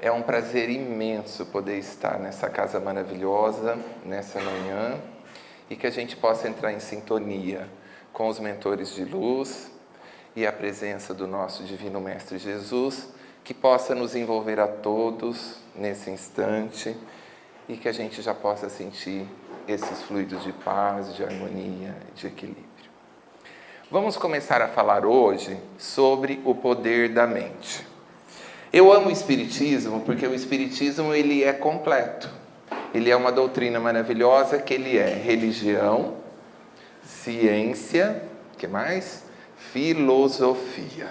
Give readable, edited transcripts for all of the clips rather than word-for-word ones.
É um prazer imenso poder estar nessa casa maravilhosa, nessa manhã, e que a gente possa entrar em sintonia com os mentores de luz e a presença do nosso Divino Mestre Jesus, que possa nos envolver a todos nesse instante e que a gente já possa sentir esses fluidos de paz, de harmonia, de equilíbrio. Vamos começar a falar hoje sobre o poder da mente. Eu amo o Espiritismo porque o Espiritismo ele é completo. Ele é uma doutrina maravilhosa que ele é religião, ciência, que mais? Filosofia.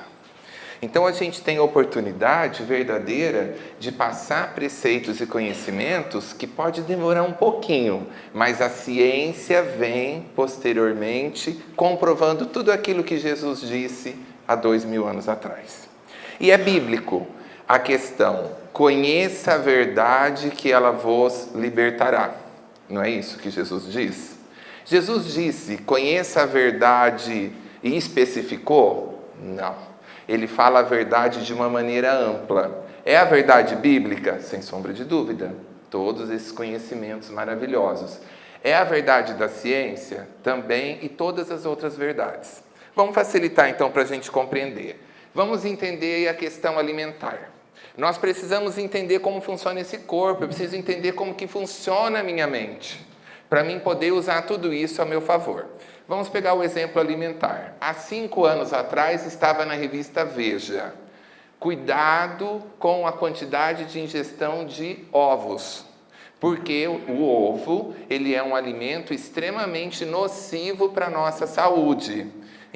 Então a gente tem a oportunidade verdadeira de passar preceitos e conhecimentos que pode demorar um pouquinho, mas a ciência vem posteriormente comprovando tudo aquilo que Jesus disse há 2000 anos atrás. E é bíblico a questão, conheça a verdade que ela vos libertará. Não é isso que Jesus diz? Jesus disse, conheça a verdade e especificou? Não. Ele fala a verdade de uma maneira ampla. É a verdade bíblica? Sem sombra de dúvida. Todos esses conhecimentos maravilhosos. É a verdade da ciência? Também, e todas as outras verdades. Vamos facilitar então para a gente compreender. Vamos entender a questão alimentar. Nós precisamos entender como funciona esse corpo, eu preciso entender como que funciona a minha mente, para mim poder usar tudo isso a meu favor. Vamos pegar o exemplo alimentar. Há 5 anos atrás estava na revista Veja, cuidado com a quantidade de ingestão de ovos, porque o ovo ele é um alimento extremamente nocivo para a nossa saúde.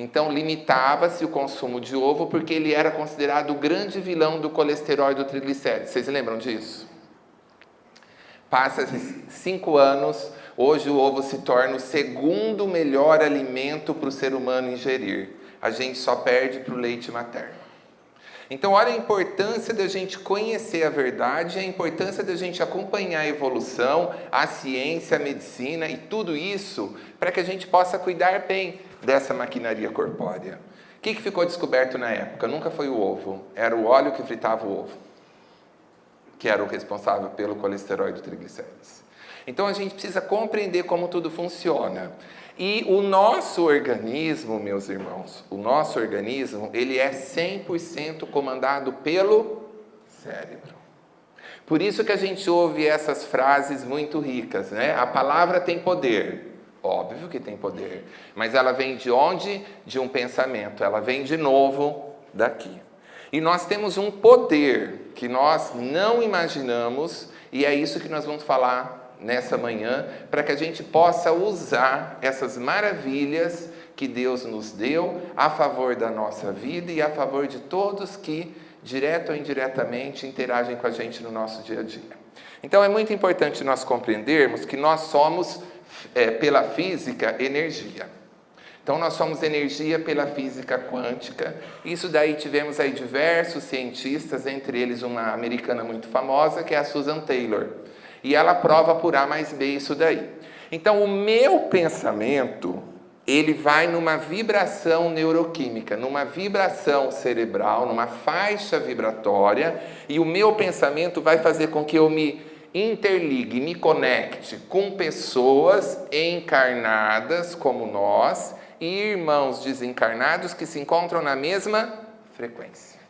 Então, limitava-se o consumo de ovo porque ele era considerado o grande vilão do colesterol e do triglicérides. Vocês lembram disso? Passa-se 5 anos, hoje o ovo se torna o segundo melhor alimento para o ser humano ingerir. A gente só perde para o leite materno. Então, olha a importância da gente conhecer a verdade, a importância da gente acompanhar a evolução, a ciência, a medicina e tudo isso para que a gente possa cuidar bem dessa maquinaria corpórea. O que ficou descoberto na época? Nunca foi o ovo, era o óleo que fritava o ovo, que era o responsável pelo colesterol e do triglicérides. Então a gente precisa compreender como tudo funciona. E o nosso organismo, meus irmãos, o nosso organismo, ele é 100% comandado pelo cérebro. Por isso que a gente ouve essas frases muito ricas, né? A palavra tem poder. Óbvio que tem poder, mas ela vem de onde? De um pensamento, ela vem de novo daqui. E nós temos um poder que nós não imaginamos, e é isso que nós vamos falar nessa manhã, para que a gente possa usar essas maravilhas que Deus nos deu a favor da nossa vida e a favor de todos que, direto ou indiretamente, interagem com a gente no nosso dia a dia. Então é muito importante nós compreendermos que nós somos pela física, energia. Então, nós somos energia pela física quântica. Isso daí tivemos aí diversos cientistas, entre eles uma americana muito famosa, que é a Susan Taylor. E ela prova por A mais B isso daí. Então, o meu pensamento, ele vai numa vibração neuroquímica, numa vibração cerebral, numa faixa vibratória, e o meu pensamento vai fazer com que eu me interligue, me conecte com pessoas encarnadas como nós e irmãos desencarnados que se encontram na mesma frequência.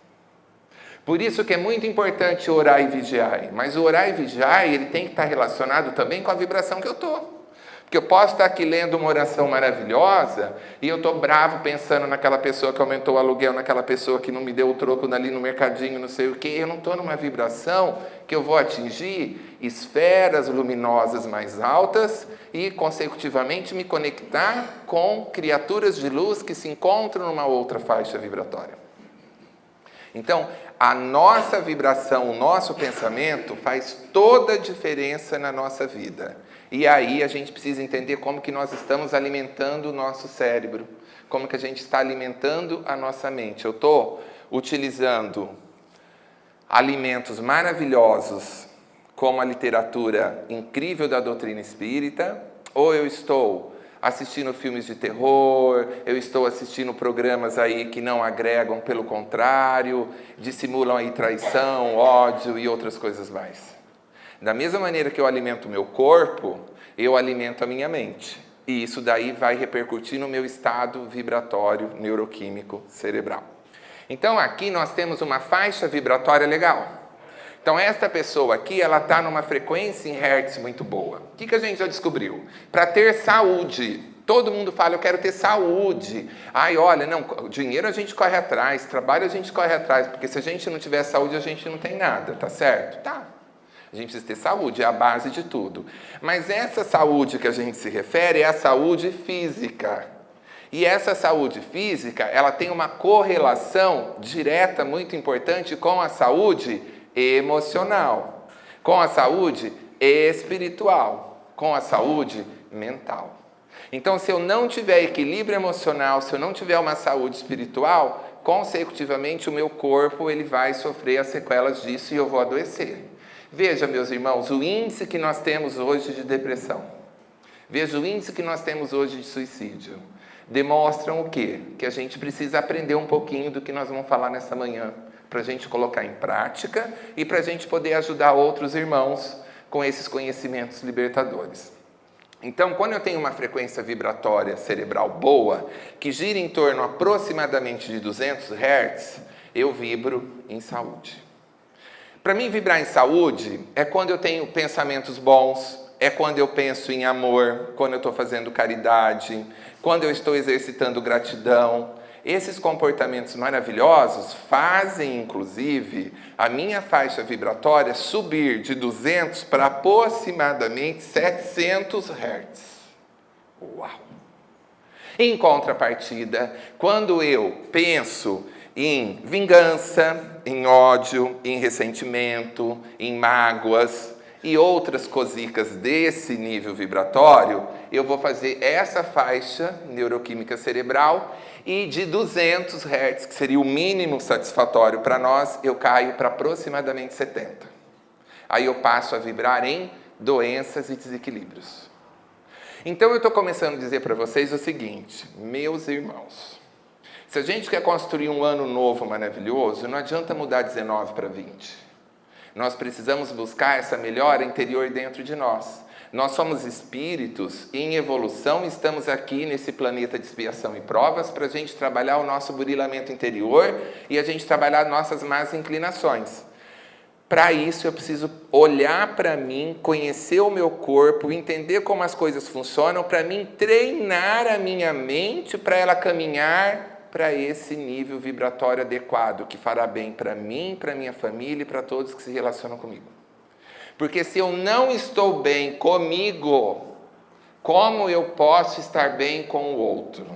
Por isso que é muito importante orar e vigiar, mas o orar e vigiar ele tem que estar relacionado também com a vibração que eu estou. Porque eu posso estar aqui lendo uma oração maravilhosa e eu estou bravo pensando naquela pessoa que aumentou o aluguel, naquela pessoa que não me deu o troco ali no mercadinho, não sei o quê. Eu não estou numa vibração que eu vou atingir esferas luminosas mais altas e, consecutivamente, me conectar com criaturas de luz que se encontram numa outra faixa vibratória. Então, a nossa vibração, o nosso pensamento faz toda a diferença na nossa vida. E aí a gente precisa entender como que nós estamos alimentando o nosso cérebro, como que a gente está alimentando a nossa mente. Eu estou utilizando alimentos maravilhosos, como a literatura incrível da doutrina espírita, ou eu estou assistindo filmes de terror, eu estou assistindo programas aí que não agregam, pelo contrário, dissimulam aí traição, ódio e outras coisas mais. Da mesma maneira que eu alimento o meu corpo, eu alimento a minha mente. E isso daí vai repercutir no meu estado vibratório neuroquímico cerebral. Então aqui nós temos uma faixa vibratória legal. Então esta pessoa aqui, ela está numa frequência em hertz muito boa. O que a gente já descobriu? Para ter saúde, todo mundo fala, eu quero ter saúde. Ai, olha, não, dinheiro a gente corre atrás, trabalho a gente corre atrás, porque se a gente não tiver saúde, a gente não tem nada, tá certo? Tá. A gente precisa ter saúde, é a base de tudo. Mas essa saúde que a gente se refere é a saúde física. E essa saúde física, ela tem uma correlação direta, muito importante, com a saúde emocional, com a saúde espiritual, com a saúde mental. Então, se eu não tiver equilíbrio emocional, se eu não tiver uma saúde espiritual, consecutivamente o meu corpo ele vai sofrer as sequelas disso e eu vou adoecer. Veja, meus irmãos, o índice que nós temos hoje de depressão. Veja o índice que nós temos hoje de suicídio. Demonstram o quê? Que a gente precisa aprender um pouquinho do que nós vamos falar nessa manhã, para a gente colocar em prática e para a gente poder ajudar outros irmãos com esses conhecimentos libertadores. Então, quando eu tenho uma frequência vibratória cerebral boa, que gira em torno aproximadamente de 200 Hz, eu vibro em saúde. Para mim, vibrar em saúde é quando eu tenho pensamentos bons, é quando eu penso em amor, quando eu estou fazendo caridade, quando eu estou exercitando gratidão. Esses comportamentos maravilhosos fazem, inclusive, a minha faixa vibratória subir de 200 para aproximadamente 700 Hz. Uau! Em contrapartida, quando eu penso em vingança, em ódio, em ressentimento, em mágoas e outras cosicas desse nível vibratório, eu vou fazer essa faixa neuroquímica cerebral e de 200 Hz, que seria o mínimo satisfatório para nós, eu caio para aproximadamente 70. Aí eu passo a vibrar em doenças e desequilíbrios. Então eu estou começando a dizer para vocês o seguinte, meus irmãos, se a gente quer construir um ano novo maravilhoso, não adianta mudar 19 para 20. Nós precisamos buscar essa melhora interior dentro de nós. Nós somos espíritos em evolução, estamos aqui nesse planeta de expiação e provas para a gente trabalhar o nosso burilamento interior e a gente trabalhar nossas más inclinações. Para isso eu preciso olhar para mim, conhecer o meu corpo, entender como as coisas funcionam, para mim treinar a minha mente para ela caminhar para esse nível vibratório adequado, que fará bem para mim, para minha família e para todos que se relacionam comigo. Porque se eu não estou bem comigo, como eu posso estar bem com o outro?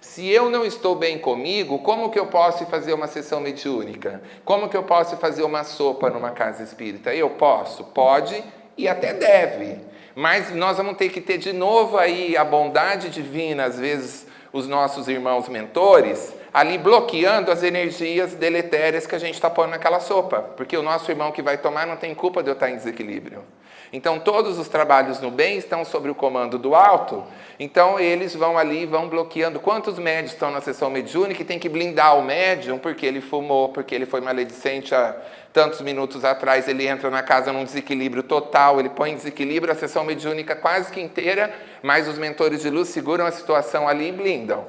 Se eu não estou bem comigo, como que eu posso fazer uma sessão mediúnica? Como que eu posso fazer uma sopa numa casa espírita? Eu posso? Pode e até deve. Mas nós vamos ter que ter de novo aí a bondade divina, às vezes os nossos irmãos mentores, ali bloqueando as energias deletérias que a gente está pondo naquela sopa. Porque o nosso irmão que vai tomar não tem culpa de eu estar em desequilíbrio. Então, todos os trabalhos no bem estão sob o comando do alto. Então, eles vão ali e vão bloqueando. Quantos médios estão na sessão mediúnica e tem que blindar o médium porque ele fumou, porque ele foi maledicente há tantos minutos atrás, ele entra na casa num desequilíbrio total, ele põe em desequilíbrio a sessão mediúnica quase que inteira, mas os mentores de luz seguram a situação ali e blindam.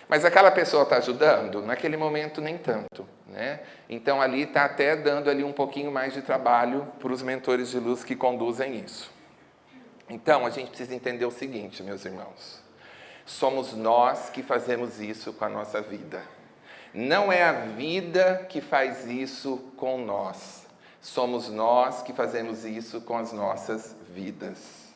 Mas aquela pessoa está ajudando? Naquele momento, nem tanto, né? Então, ali está até dando ali um pouquinho mais de trabalho para os mentores de luz que conduzem isso. Então, a gente precisa entender o seguinte, meus irmãos. Somos nós que fazemos isso com a nossa vida. Não é a vida que faz isso com nós. Somos nós que fazemos isso com as nossas vidas.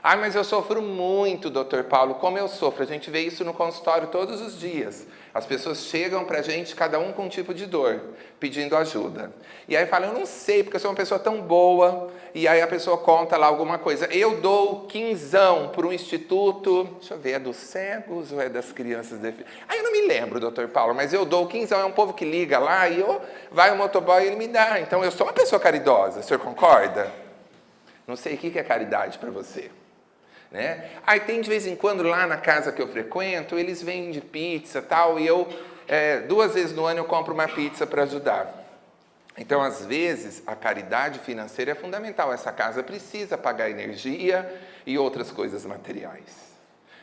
Ah, mas eu sofro muito, Dr. Paulo. Como eu sofro? A gente vê isso no consultório todos os dias. As pessoas chegam pra gente, cada um com um tipo de dor, pedindo ajuda. E aí fala, eu não sei, porque eu sou uma pessoa tão boa. E aí a pessoa conta lá alguma coisa. Eu dou quinzão para um instituto, deixa eu ver, é dos cegos ou é das crianças deficientes? Ah, eu não me lembro, Dr. Paulo, mas eu dou quinzão, é um povo que liga lá e vai o motoboy e ele me dá. Então eu sou uma pessoa caridosa, o senhor concorda? Não sei o que é caridade para você. né? Aí tem de vez em quando lá na casa que eu frequento, eles vendem pizza e tal, e eu 2 vezes no ano eu compro uma pizza para ajudar. Então, às vezes, a caridade financeira é fundamental. Essa casa precisa pagar energia e outras coisas materiais.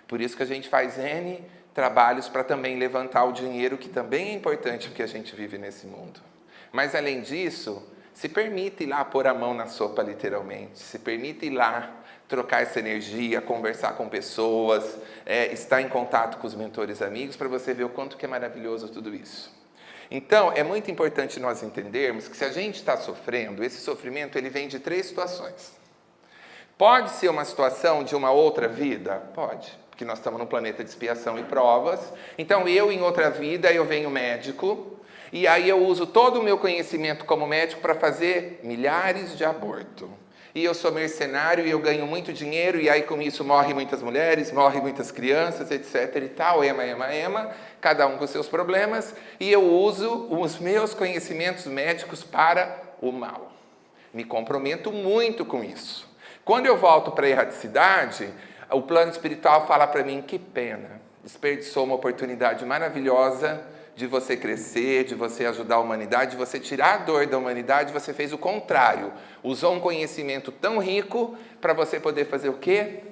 Por isso que a gente faz N trabalhos para também levantar o dinheiro, que também é importante porque a gente vive nesse mundo. Mas, além disso, se permite ir lá pôr a mão na sopa, literalmente. Se permite ir lá trocar essa energia, conversar com pessoas, estar em contato com os mentores amigos, para você ver o quanto que é maravilhoso tudo isso. Então, é muito importante nós entendermos que se a gente está sofrendo, esse sofrimento ele vem de 3 situações. Pode ser uma situação de uma outra vida? Pode, porque nós estamos num planeta de expiação e provas. Então, eu em outra vida, eu venho médico, e aí eu uso todo o meu conhecimento como médico para fazer milhares de abortos. E eu sou mercenário e eu ganho muito dinheiro, e aí com isso morrem muitas mulheres, morrem muitas crianças, etc e tal, ema, cada um com seus problemas, e eu uso os meus conhecimentos médicos para o mal. Me comprometo muito com isso. Quando eu volto para a erraticidade, o plano espiritual fala para mim, que pena, desperdiçou uma oportunidade maravilhosa de você crescer, de você ajudar a humanidade, de você tirar a dor da humanidade, você fez o contrário. Usou um conhecimento tão rico para você poder fazer o quê?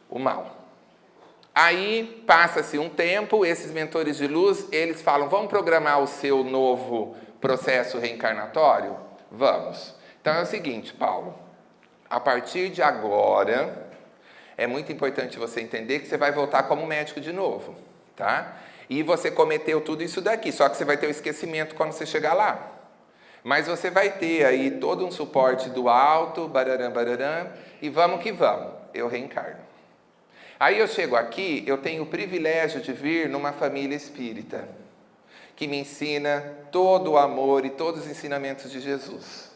O mal. Aí, passa-se um tempo, esses mentores de luz, eles falam, vamos programar o seu novo processo reencarnatório? Vamos. Então é o seguinte, Paulo, a partir de agora, é muito importante você entender que você vai voltar como médico de novo, tá? E você cometeu tudo isso daqui, só que você vai ter o esquecimento quando você chegar lá. Mas você vai ter aí todo um suporte do alto, bararam, e vamos que vamos, eu reencarno. Aí eu chego aqui, eu tenho o privilégio de vir numa família espírita, que me ensina todo o amor e todos os ensinamentos de Jesus.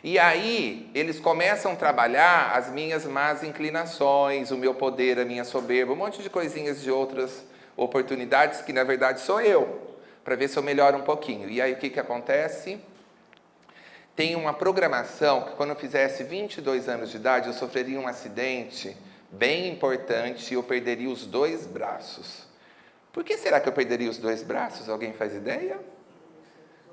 E aí, eles começam a trabalhar as minhas más inclinações, o meu poder, a minha soberba, um monte de coisinhas de outras oportunidades que na verdade sou eu, para ver se eu melhoro um pouquinho. E aí o que acontece? Tem uma programação que quando eu fizesse 22 anos de idade, eu sofreria um acidente bem importante e eu perderia os 2 braços. Por que será que eu perderia os 2 braços? Alguém faz ideia?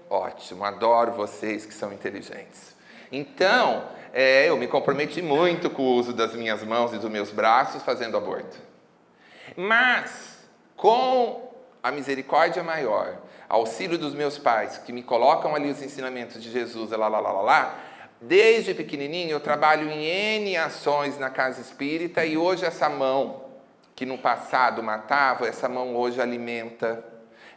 Ótimo, adoro vocês que são inteligentes. Então, eu me comprometi muito com o uso das minhas mãos e dos meus braços fazendo aborto. Mas, com a misericórdia maior, auxílio dos meus pais, que me colocam ali os ensinamentos de Jesus, desde pequenininho eu trabalho em N ações na casa espírita e hoje essa mão, que no passado matava, essa mão hoje alimenta,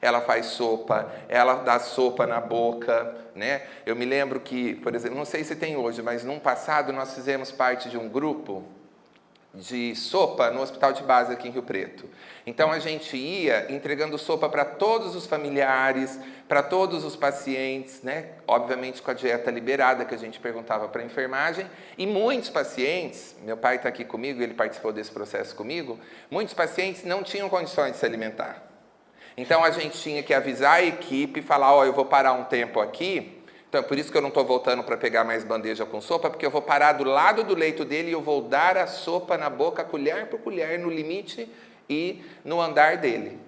ela faz sopa, ela dá sopa na boca, né? Eu me lembro que, por exemplo, não sei se tem hoje, mas no passado nós fizemos parte de um grupo de sopa no Hospital de Base aqui em Rio Preto. Então a gente ia entregando sopa para todos os familiares, para todos os pacientes, né? Obviamente com a dieta liberada que a gente perguntava para a enfermagem, e muitos pacientes, meu pai está aqui comigo, ele participou desse processo comigo, muitos pacientes não tinham condições de se alimentar. Então a gente tinha que avisar a equipe e falar, eu vou parar um tempo aqui. Então, é por isso que eu não estou voltando para pegar mais bandeja com sopa, porque eu vou parar do lado do leito dele e eu vou dar a sopa na boca, colher por colher, no limite e no andar dele.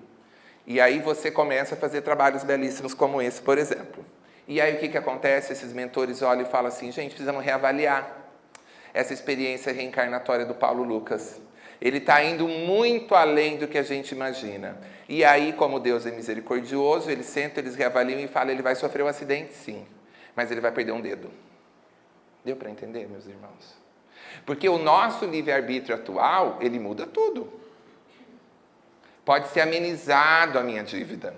E aí você começa a fazer trabalhos belíssimos como esse, por exemplo. E aí o que acontece? Esses mentores olham e falam assim, gente, precisamos reavaliar essa experiência reencarnatória do Paulo Lucas. Ele está indo muito além do que a gente imagina. E aí, como Deus é misericordioso, eles sentam, eles reavaliam e falam, ele vai sofrer um acidente, sim. Mas ele vai perder um dedo. Deu para entender, meus irmãos? Porque o nosso livre-arbítrio atual, ele muda tudo. Pode ser amenizado a minha dívida,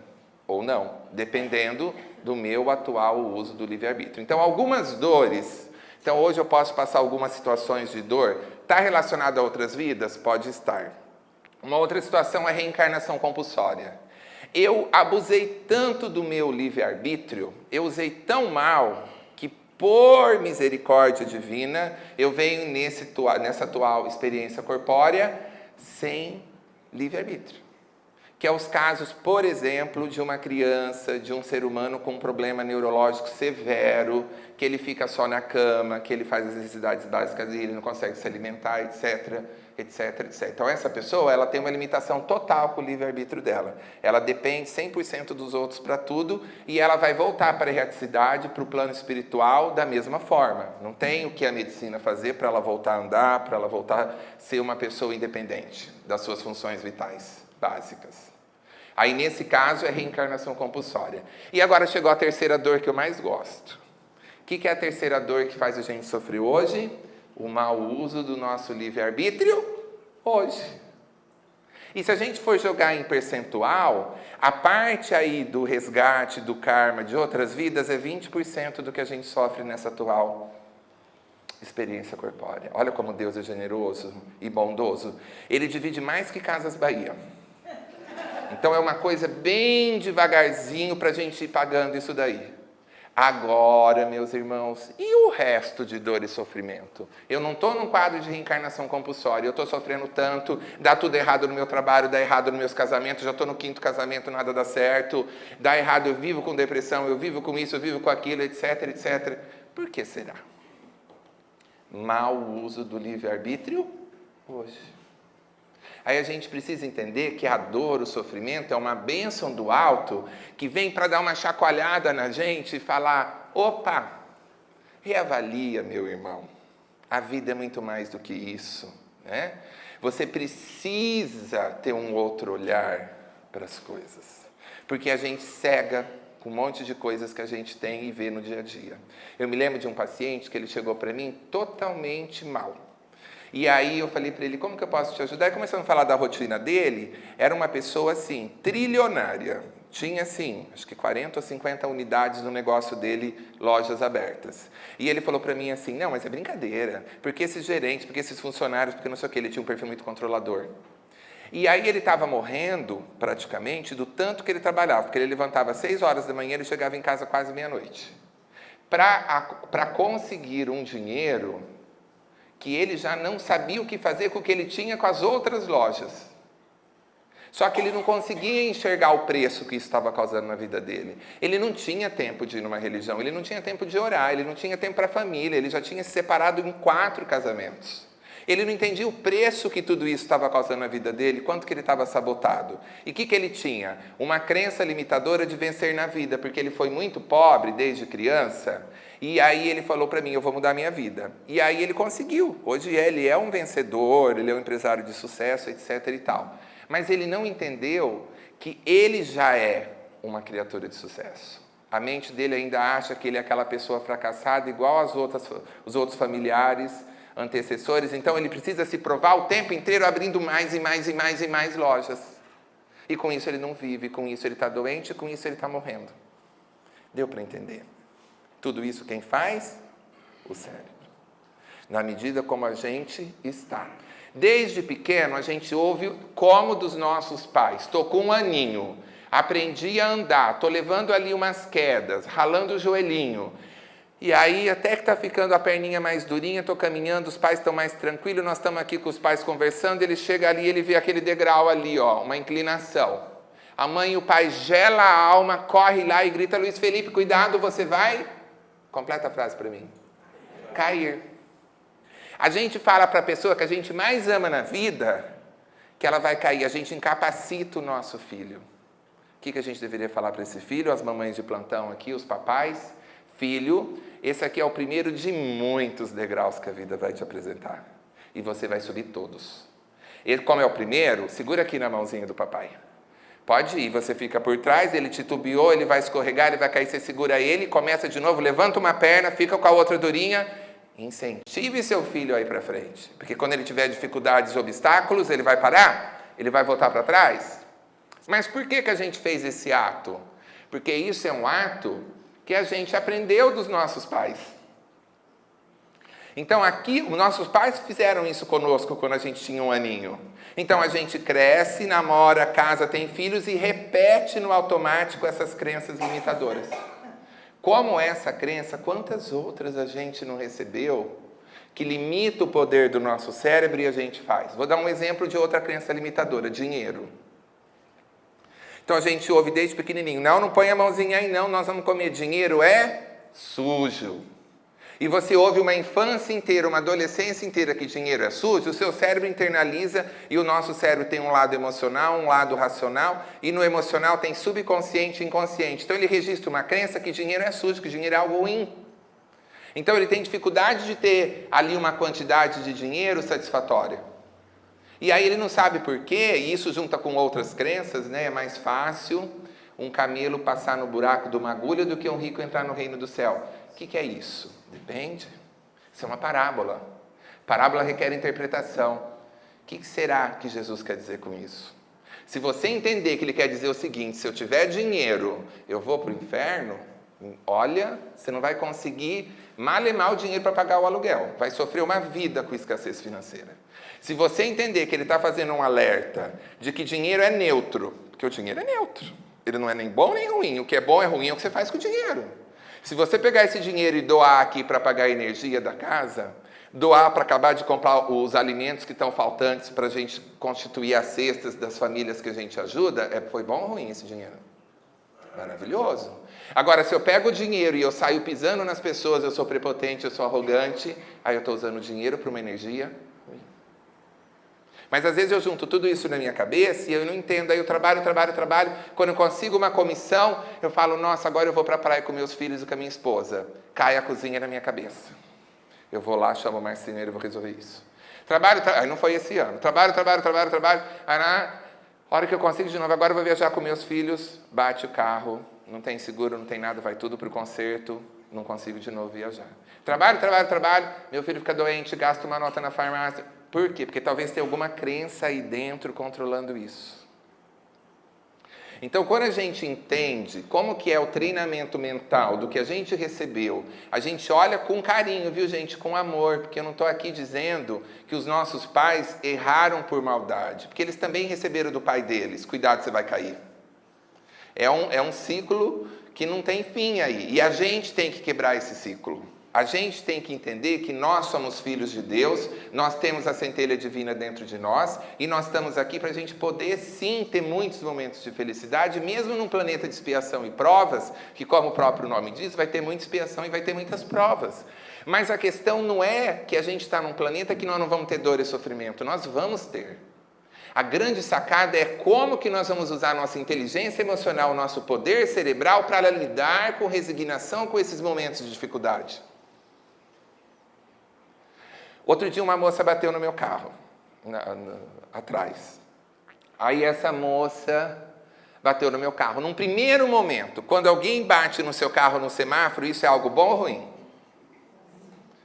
ou não, dependendo do meu atual uso do livre-arbítrio. Então, algumas dores... Então, hoje eu posso passar algumas situações de dor. Está relacionado a outras vidas? Pode estar. Uma outra situação é reencarnação compulsória. Eu abusei tanto do meu livre-arbítrio, eu usei tão mal, que por misericórdia divina, eu venho nessa atual experiência corpórea sem livre-arbítrio. que é os casos, por exemplo, de uma criança, de um ser humano com um problema neurológico severo, que ele fica só na cama, que ele faz as necessidades básicas e ele não consegue se alimentar, etc, etc, etc. Então, essa pessoa, ela tem uma limitação total com o livre-arbítrio dela. Ela depende 100% dos outros para tudo e ela vai voltar para a erraticidade, para o plano espiritual, da mesma forma. Não tem o que a medicina fazer para ela voltar a andar, para ela voltar a ser uma pessoa independente das suas funções vitais básicas. Aí, nesse caso, é reencarnação compulsória. E agora chegou a terceira dor que eu mais gosto. O que é a terceira dor que faz a gente sofrer hoje? O mau uso do nosso livre-arbítrio hoje. E se a gente for jogar em percentual, a parte aí do resgate, do karma, de outras vidas, é 20% do que a gente sofre nessa atual experiência corpórea. Olha como Deus é generoso e bondoso. Ele divide mais que Casas Bahia. Então, é uma coisa bem devagarzinho para a gente ir pagando isso daí. Agora, meus irmãos, e o resto de dor e sofrimento? Eu não estou num quadro de reencarnação compulsória, eu estou sofrendo tanto, dá tudo errado no meu trabalho, dá errado nos meus casamentos, já estou no 5º casamento, nada dá certo, dá errado, eu vivo com depressão, eu vivo com isso, eu vivo com aquilo, etc, etc. Por que será? Mau uso do livre-arbítrio hoje. Aí a gente precisa entender que a dor, o sofrimento, é uma bênção do alto que vem para dar uma chacoalhada na gente e falar: opa, reavalia, meu irmão. A vida é muito mais do que isso, né? Você precisa ter um outro olhar para as coisas. Porque a gente cega com um monte de coisas que a gente tem e vê no dia a dia. Eu me lembro de um paciente que ele chegou para mim totalmente mal. E aí eu falei para ele, como que eu posso te ajudar? E começando a falar da rotina dele, era uma pessoa assim, trilionária. Tinha assim, acho que 40 ou 50 unidades no negócio dele, lojas abertas. E ele falou para mim assim, não, mas é brincadeira, porque esses gerentes, porque esses funcionários, porque não sei o que, ele tinha um perfil muito controlador. E aí ele estava morrendo, praticamente, do tanto que ele trabalhava, porque ele levantava às 6 horas da manhã, ele chegava em casa quase meia-noite. Para conseguir um dinheiro que ele já não sabia o que fazer com o que ele tinha com as outras lojas. Só que ele não conseguia enxergar o preço que isso estava causando na vida dele. Ele não tinha tempo de ir numa religião, ele não tinha tempo de orar, ele não tinha tempo para a família, ele já tinha se separado em 4 casamentos. Ele não entendia o preço que tudo isso estava causando na vida dele, quanto que ele estava sabotado. E o que ele tinha? Uma crença limitadora de vencer na vida, porque ele foi muito pobre desde criança. E aí ele falou para mim, eu vou mudar a minha vida. E aí ele conseguiu. Hoje ele é um vencedor, ele é um empresário de sucesso, etc. e tal. Mas ele não entendeu que ele já é uma criatura de sucesso. A mente dele ainda acha que ele é aquela pessoa fracassada, igual os outros familiares, antecessores. Então ele precisa se provar o tempo inteiro abrindo mais e mais e mais e mais lojas. E com isso ele não vive, com isso ele está doente, com isso ele está morrendo. Deu para entender? Tudo isso quem faz? O cérebro. Na medida como a gente está. Desde pequeno a gente ouve como dos nossos pais. Estou com 1 aninho, aprendi a andar, estou levando ali umas quedas, ralando o joelhinho. E aí até que está ficando a perninha mais durinha, estou caminhando, os pais estão mais tranquilos, nós estamos aqui com os pais conversando, ele chega ali, ele vê aquele degrau ali, ó, uma inclinação. A mãe e o pai gela a alma, corre lá e grita, Luiz Felipe, cuidado, você vai... Completa a frase para mim. Cair. A gente fala para a pessoa que a gente mais ama na vida que ela vai cair. A gente incapacita o nosso filho. O que a gente deveria falar para esse filho? As mamães de plantão aqui, os papais. Filho, esse aqui é o primeiro de muitos degraus que a vida vai te apresentar. E você vai subir todos. Ele, como é o primeiro, segura aqui na mãozinha do papai. Pode ir, você fica por trás, ele titubeou, ele vai escorregar, ele vai cair, você segura ele, começa de novo, levanta uma perna, fica com a outra durinha, incentive seu filho aí para frente. Porque quando ele tiver dificuldades e obstáculos, ele vai parar? Ele vai voltar para trás? Mas por que a gente fez esse ato? Porque isso é um ato que a gente aprendeu dos nossos pais. Então aqui, os nossos pais fizeram isso conosco quando a gente tinha 1 aninho. Então a gente cresce, namora, casa, tem filhos e repete no automático essas crenças limitadoras. Como essa crença, quantas outras a gente não recebeu que limita o poder do nosso cérebro e a gente faz? Vou dar um exemplo de outra crença limitadora, dinheiro. Então a gente ouve desde pequenininho, não põe a mãozinha aí não, nós vamos comer, dinheiro é sujo. E você ouve uma infância inteira, uma adolescência inteira que dinheiro é sujo, o seu cérebro internaliza, e o nosso cérebro tem um lado emocional, um lado racional, e no emocional tem subconsciente e inconsciente. Então ele registra uma crença que dinheiro é sujo, que dinheiro é algo ruim. Então ele tem dificuldade de ter ali uma quantidade de dinheiro satisfatória. E aí ele não sabe por quê, e isso junta com outras crenças, né? É mais fácil um camelo passar no buraco de uma agulha do que um rico entrar no reino do céu. O que é isso? Depende. Isso é uma parábola. Parábola requer interpretação. O que será que Jesus quer dizer com isso? Se você entender que ele quer dizer o seguinte, se eu tiver dinheiro, eu vou para o inferno, olha, você não vai conseguir malemar o dinheiro para pagar o aluguel. Vai sofrer uma vida com escassez financeira. Se você entender que ele está fazendo um alerta de que dinheiro é neutro, porque o dinheiro é neutro, ele não é nem bom nem ruim, o que é bom é ruim é o que você faz com o dinheiro. Se você pegar esse dinheiro e doar aqui para pagar a energia da casa, doar para acabar de comprar os alimentos que estão faltantes para a gente constituir as cestas das famílias que a gente ajuda, foi bom ou ruim esse dinheiro? Maravilhoso. Agora, se eu pego o dinheiro e eu saio pisando nas pessoas, eu sou prepotente, eu sou arrogante, aí eu estou usando o dinheiro para uma energia ruim. Mas às vezes eu junto tudo isso na minha cabeça e eu não entendo, aí eu trabalho. Quando eu consigo uma comissão, eu falo, nossa, agora eu vou para a praia com meus filhos e com a minha esposa. Cai a cozinha na minha cabeça. Eu vou lá, chamo o marceneiro e vou resolver isso. Aí não foi esse ano. Trabalho. Aí na hora que eu consigo de novo, agora eu vou viajar com meus filhos, bate o carro, não tem seguro, não tem nada, vai tudo para o concerto, não consigo de novo viajar. Trabalho, meu filho fica doente, gasta uma nota na farmácia. Por quê? Porque talvez tenha alguma crença aí dentro controlando isso. Então, quando a gente entende como que é o treinamento mental do que a gente recebeu, a gente olha com carinho, viu, gente? Com amor, porque eu não estou aqui dizendo que os nossos pais erraram por maldade, porque eles também receberam do pai deles. Cuidado, você vai cair. É um ciclo que não tem fim aí, e a gente tem que quebrar esse ciclo. A gente tem que entender que nós somos filhos de Deus, nós temos a centelha divina dentro de nós, e nós estamos aqui para a gente poder, sim, ter muitos momentos de felicidade, mesmo num planeta de expiação e provas, que, como o próprio nome diz, vai ter muita expiação e vai ter muitas provas. Mas a questão não é que a gente está num planeta que nós não vamos ter dor e sofrimento, nós vamos ter. A grande sacada é como que nós vamos usar a nossa inteligência emocional, o nosso poder cerebral para lidar com resignação com esses momentos de dificuldade. Outro dia uma moça bateu no meu carro, atrás. Aí essa moça bateu no meu carro. Num primeiro momento, quando alguém bate no seu carro no semáforo, isso é algo bom ou ruim?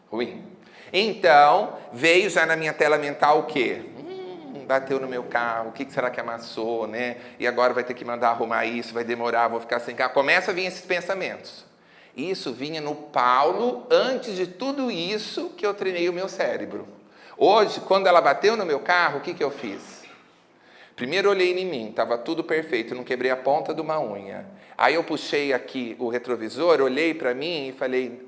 Ruim. Então, veio já na minha tela mental o quê? Bateu no meu carro, o que será que amassou, né? E agora vai ter que mandar arrumar isso, vai demorar, vou ficar sem carro. Começa a vir esses pensamentos. Isso vinha no Paulo, antes de tudo isso que eu treinei o meu cérebro. Hoje, quando ela bateu no meu carro, o que eu fiz? Primeiro olhei em mim, estava tudo perfeito, não quebrei a ponta de uma unha. Aí eu puxei aqui o retrovisor, olhei para mim e falei,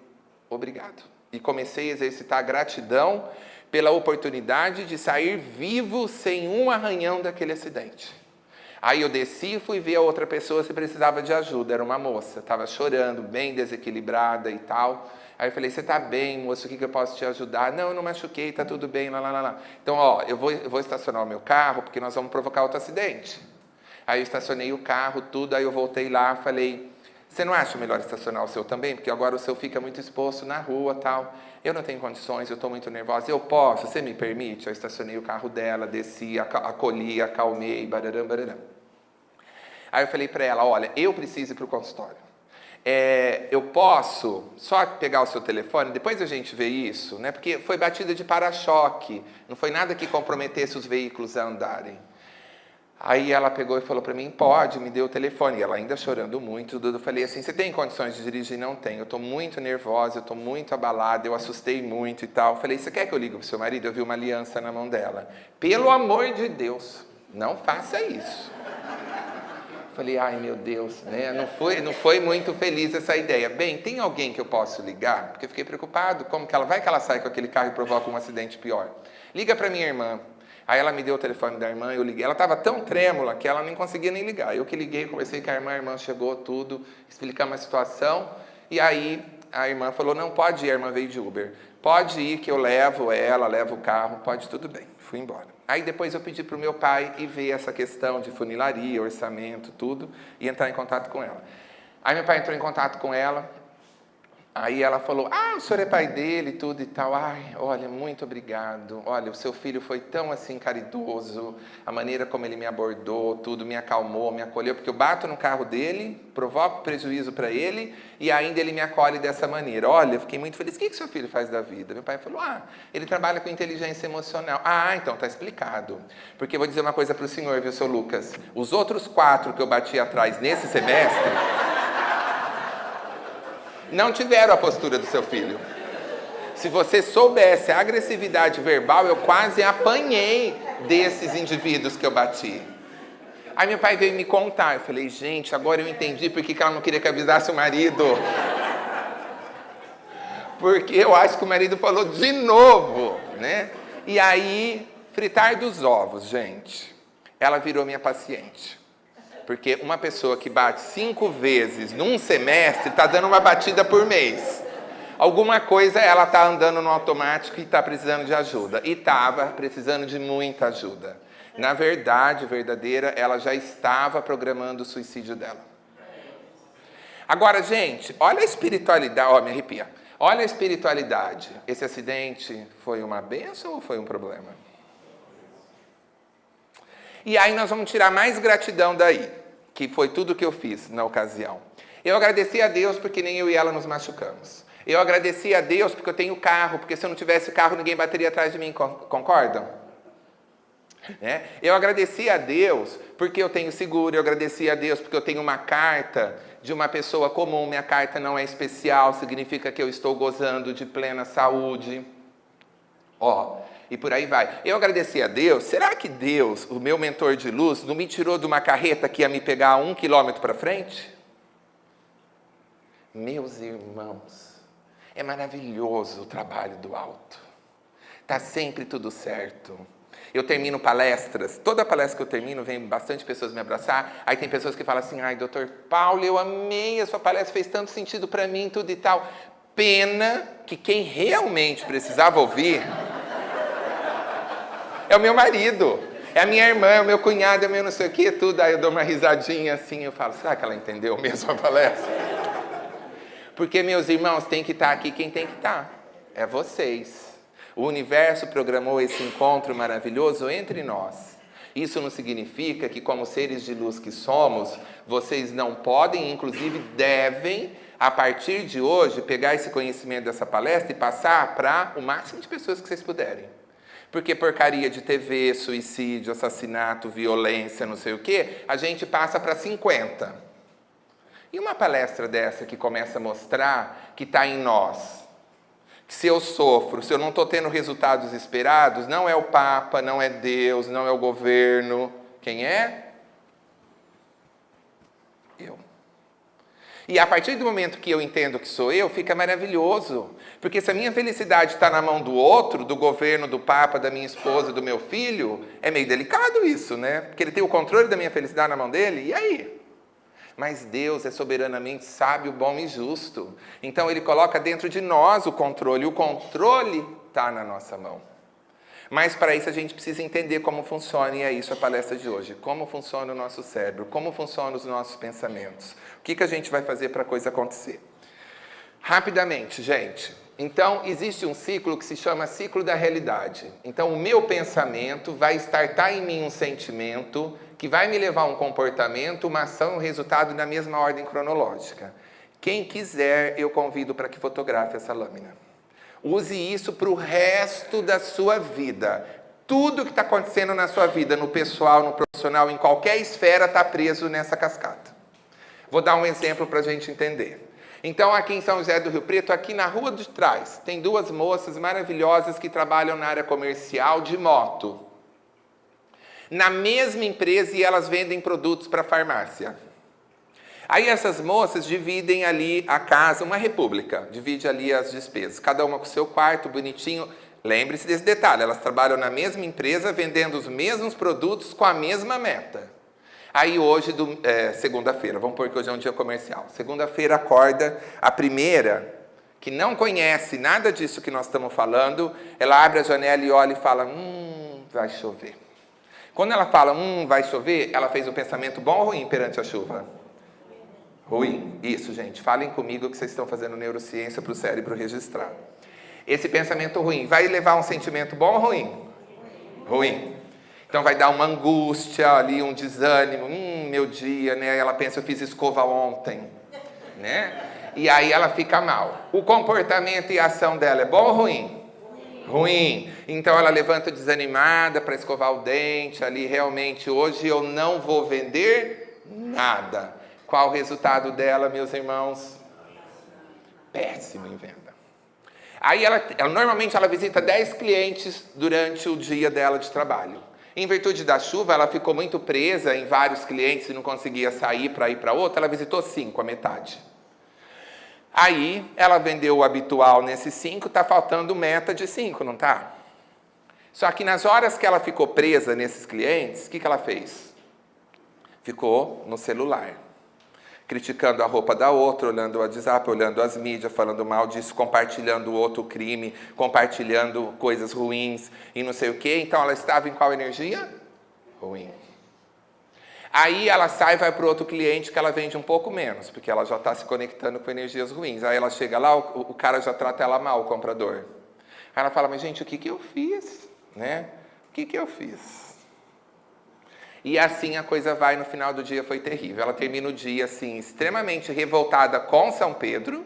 obrigado. E comecei a exercitar a gratidão pela oportunidade de sair vivo sem um arranhão daquele acidente. Aí eu desci e fui ver a outra pessoa se precisava de ajuda. Era uma moça, estava chorando, bem desequilibrada e tal. Aí eu falei, você está bem, moço, o que eu posso te ajudar? Não, eu não machuquei, está tudo bem, lá. Então, eu vou estacionar o meu carro, porque nós vamos provocar outro acidente. Aí eu estacionei o carro, tudo, aí eu voltei lá, falei, você não acha melhor estacionar o seu também? Porque agora o seu fica muito exposto na rua e tal. Eu não tenho condições, eu estou muito nervosa. Eu posso? Você me permite? Eu estacionei o carro dela, desci, acolhi, acalmei, bararam. Aí eu falei para ela, olha, eu preciso ir para o consultório. Eu posso só pegar o seu telefone? Depois a gente vê isso, né? Porque foi batida de para-choque, não foi nada que comprometesse os veículos a andarem. Aí ela pegou e falou para mim, pode, me deu o telefone. E ela ainda chorando muito, eu falei assim, você tem condições de dirigir? Não tenho, eu estou muito nervosa, eu estou muito abalada, eu assustei muito e tal. Eu falei, você quer que eu ligue para o seu marido? Eu vi uma aliança na mão dela. Pelo amor de Deus, não faça isso. Falei, ai meu Deus, né? Não foi muito feliz essa ideia. Bem, tem alguém que eu posso ligar? Porque eu fiquei preocupado, vai que ela sai com aquele carro e provoca um acidente pior. Liga para minha irmã. Aí ela me deu o telefone da irmã, eu liguei. Ela estava tão trêmula que ela nem conseguia nem ligar. Eu que liguei, conversei com a irmã chegou tudo, explicamos a situação. E aí a irmã falou, não, pode ir, a irmã veio de Uber. Pode ir que eu levo ela, levo o carro, pode, tudo bem. Fui embora. Aí depois eu pedi para o meu pai ir ver essa questão de funilaria, orçamento, tudo, e entrar em contato com ela. Aí meu pai entrou em contato com ela. Aí ela falou, o senhor é pai dele, tudo e tal. Ai, olha, muito obrigado. Olha, o seu filho foi tão assim caridoso, a maneira como ele me abordou, tudo, me acalmou, me acolheu, porque eu bato no carro dele, provoco prejuízo para ele e ainda ele me acolhe dessa maneira. Olha, eu fiquei muito feliz. O que seu filho faz da vida? Meu pai falou, ele trabalha com inteligência emocional. Então tá explicado. Porque eu vou dizer uma coisa para o senhor, viu, seu Lucas? Os outros 4 que eu bati atrás nesse semestre não tiveram a postura do seu filho. Se você soubesse a agressividade verbal, eu quase apanhei desses indivíduos que eu bati. Aí meu pai veio me contar. Eu falei, gente, agora eu entendi por que ela não queria que avisasse o marido. Porque eu acho que o marido falou de novo, né? E aí, fritar dos ovos, gente. Ela virou minha paciente. Porque uma pessoa que bate 5 vezes num semestre está dando uma batida por mês. Alguma coisa ela está andando no automático e está precisando de ajuda. E estava precisando de muita ajuda. Na verdade, verdadeira, ela já estava programando o suicídio dela. Agora, gente, olha a espiritualidade. Me arrepia. Olha a espiritualidade. Esse acidente foi uma bênção ou foi um problema? E aí nós vamos tirar mais gratidão daí, que foi tudo que eu fiz na ocasião. Eu agradeci a Deus porque nem eu e ela nos machucamos. Eu agradeci a Deus porque eu tenho carro, porque se eu não tivesse carro ninguém bateria atrás de mim, concordam? Eu agradeci a Deus porque eu tenho seguro, eu agradeci a Deus porque eu tenho uma carta de uma pessoa comum, minha carta não é especial, significa que eu estou gozando de plena saúde. E por aí vai. Eu agradeci a Deus. Será que Deus, o meu mentor de luz, não me tirou de uma carreta que ia me pegar 1 quilômetro para frente? Meus irmãos, é maravilhoso o trabalho do alto. Está sempre tudo certo. Eu termino palestras, toda palestra que eu termino, vem bastante pessoas me abraçar. Aí tem pessoas que falam assim, doutor Paulo, eu amei a sua palestra, fez tanto sentido para mim, tudo e tal. Pena que quem realmente precisava ouvir é o meu marido, é a minha irmã, é o meu cunhado, é o meu não sei o que, tudo. Aí eu dou uma risadinha assim, eu falo, será que ela entendeu mesmo a palestra? Porque, meus irmãos, tem que estar aqui quem tem que estar. É vocês. O universo programou esse encontro maravilhoso entre nós. Isso não significa que, como seres de luz que somos, vocês não podem, inclusive devem, a partir de hoje, pegar esse conhecimento dessa palestra e passar para o máximo de pessoas que vocês puderem. Porque porcaria de TV, suicídio, assassinato, violência, não sei o quê, a gente passa para 50. E uma palestra dessa que começa a mostrar que está em nós, que se eu sofro, se eu não estou tendo resultados esperados, não é o Papa, não é Deus, não é o governo. Quem é? Eu. E a partir do momento que eu entendo que sou eu, fica maravilhoso. Porque se a minha felicidade está na mão do outro, do governo, do Papa, da minha esposa, do meu filho, é meio delicado isso, né? Porque ele tem o controle da minha felicidade na mão dele, e aí? Mas Deus é soberanamente sábio, bom e justo. Então Ele coloca dentro de nós o controle. O controle está na nossa mão. Mas para isso a gente precisa entender como funciona, e é isso a palestra de hoje. Como funciona o nosso cérebro, como funcionam os nossos pensamentos. O que a gente vai fazer para a coisa acontecer? Rapidamente, gente. Então, existe um ciclo que se chama ciclo da realidade. Então, o meu pensamento vai startar em mim um sentimento que vai me levar a um comportamento, uma ação, um resultado na mesma ordem cronológica. Quem quiser, eu convido para que fotografe essa lâmina. Use isso para o resto da sua vida. Tudo que está acontecendo na sua vida, no pessoal, no profissional, em qualquer esfera, está preso nessa cascata. Vou dar um exemplo para a gente entender. Então, aqui em São José do Rio Preto, aqui na rua de trás, tem 2 moças maravilhosas que trabalham na área comercial de moto. Na mesma empresa, e elas vendem produtos para farmácia. Aí essas moças dividem ali a casa, uma república, divide ali as despesas. Cada uma com o seu quarto, bonitinho. Lembre-se desse detalhe, elas trabalham na mesma empresa, vendendo os mesmos produtos com a mesma meta. Aí hoje, segunda-feira, vamos pôr que hoje é um dia comercial. Segunda-feira acorda a primeira, que não conhece nada disso que nós estamos falando, ela abre a janela e olha e fala, vai chover. Quando ela fala, vai chover, ela fez um pensamento bom ou ruim perante a chuva? Ruim. Isso, gente. Falem comigo que vocês estão fazendo neurociência para o cérebro registrar. Esse pensamento ruim vai levar um sentimento bom ou ruim? Ruim. Então vai dar uma angústia ali, um desânimo. Meu dia, né? Ela pensa, eu fiz escova ontem, né? E aí ela fica mal. O comportamento e a ação dela é bom ou ruim? Ruim. Então ela levanta desanimada para escovar o dente ali. Realmente, hoje eu não vou vender nada. Qual o resultado dela, meus irmãos? Péssimo em venda. Aí normalmente ela visita 10 clientes durante o dia dela de trabalho. Em virtude da chuva, ela ficou muito presa em vários clientes e não conseguia sair para ir para outro. Ela visitou 5, a metade. Aí, ela vendeu o habitual nesses 5, está faltando meta de 5, não está? Só que nas horas que ela ficou presa nesses clientes, o que ela fez? Ficou no celular, criticando a roupa da outra, olhando o WhatsApp, olhando as mídias, falando mal disso, compartilhando outro crime, compartilhando coisas ruins e não sei o quê. Então, ela estava em qual energia? Ruim. Aí ela sai e vai para o outro cliente que ela vende um pouco menos, porque ela já está se conectando com energias ruins. Aí ela chega lá, o cara já trata ela mal, o comprador. Aí ela fala, mas gente, o que eu fiz? Né? O que eu fiz? E assim a coisa vai, no final do dia foi terrível. Ela termina o dia assim, extremamente revoltada com São Pedro.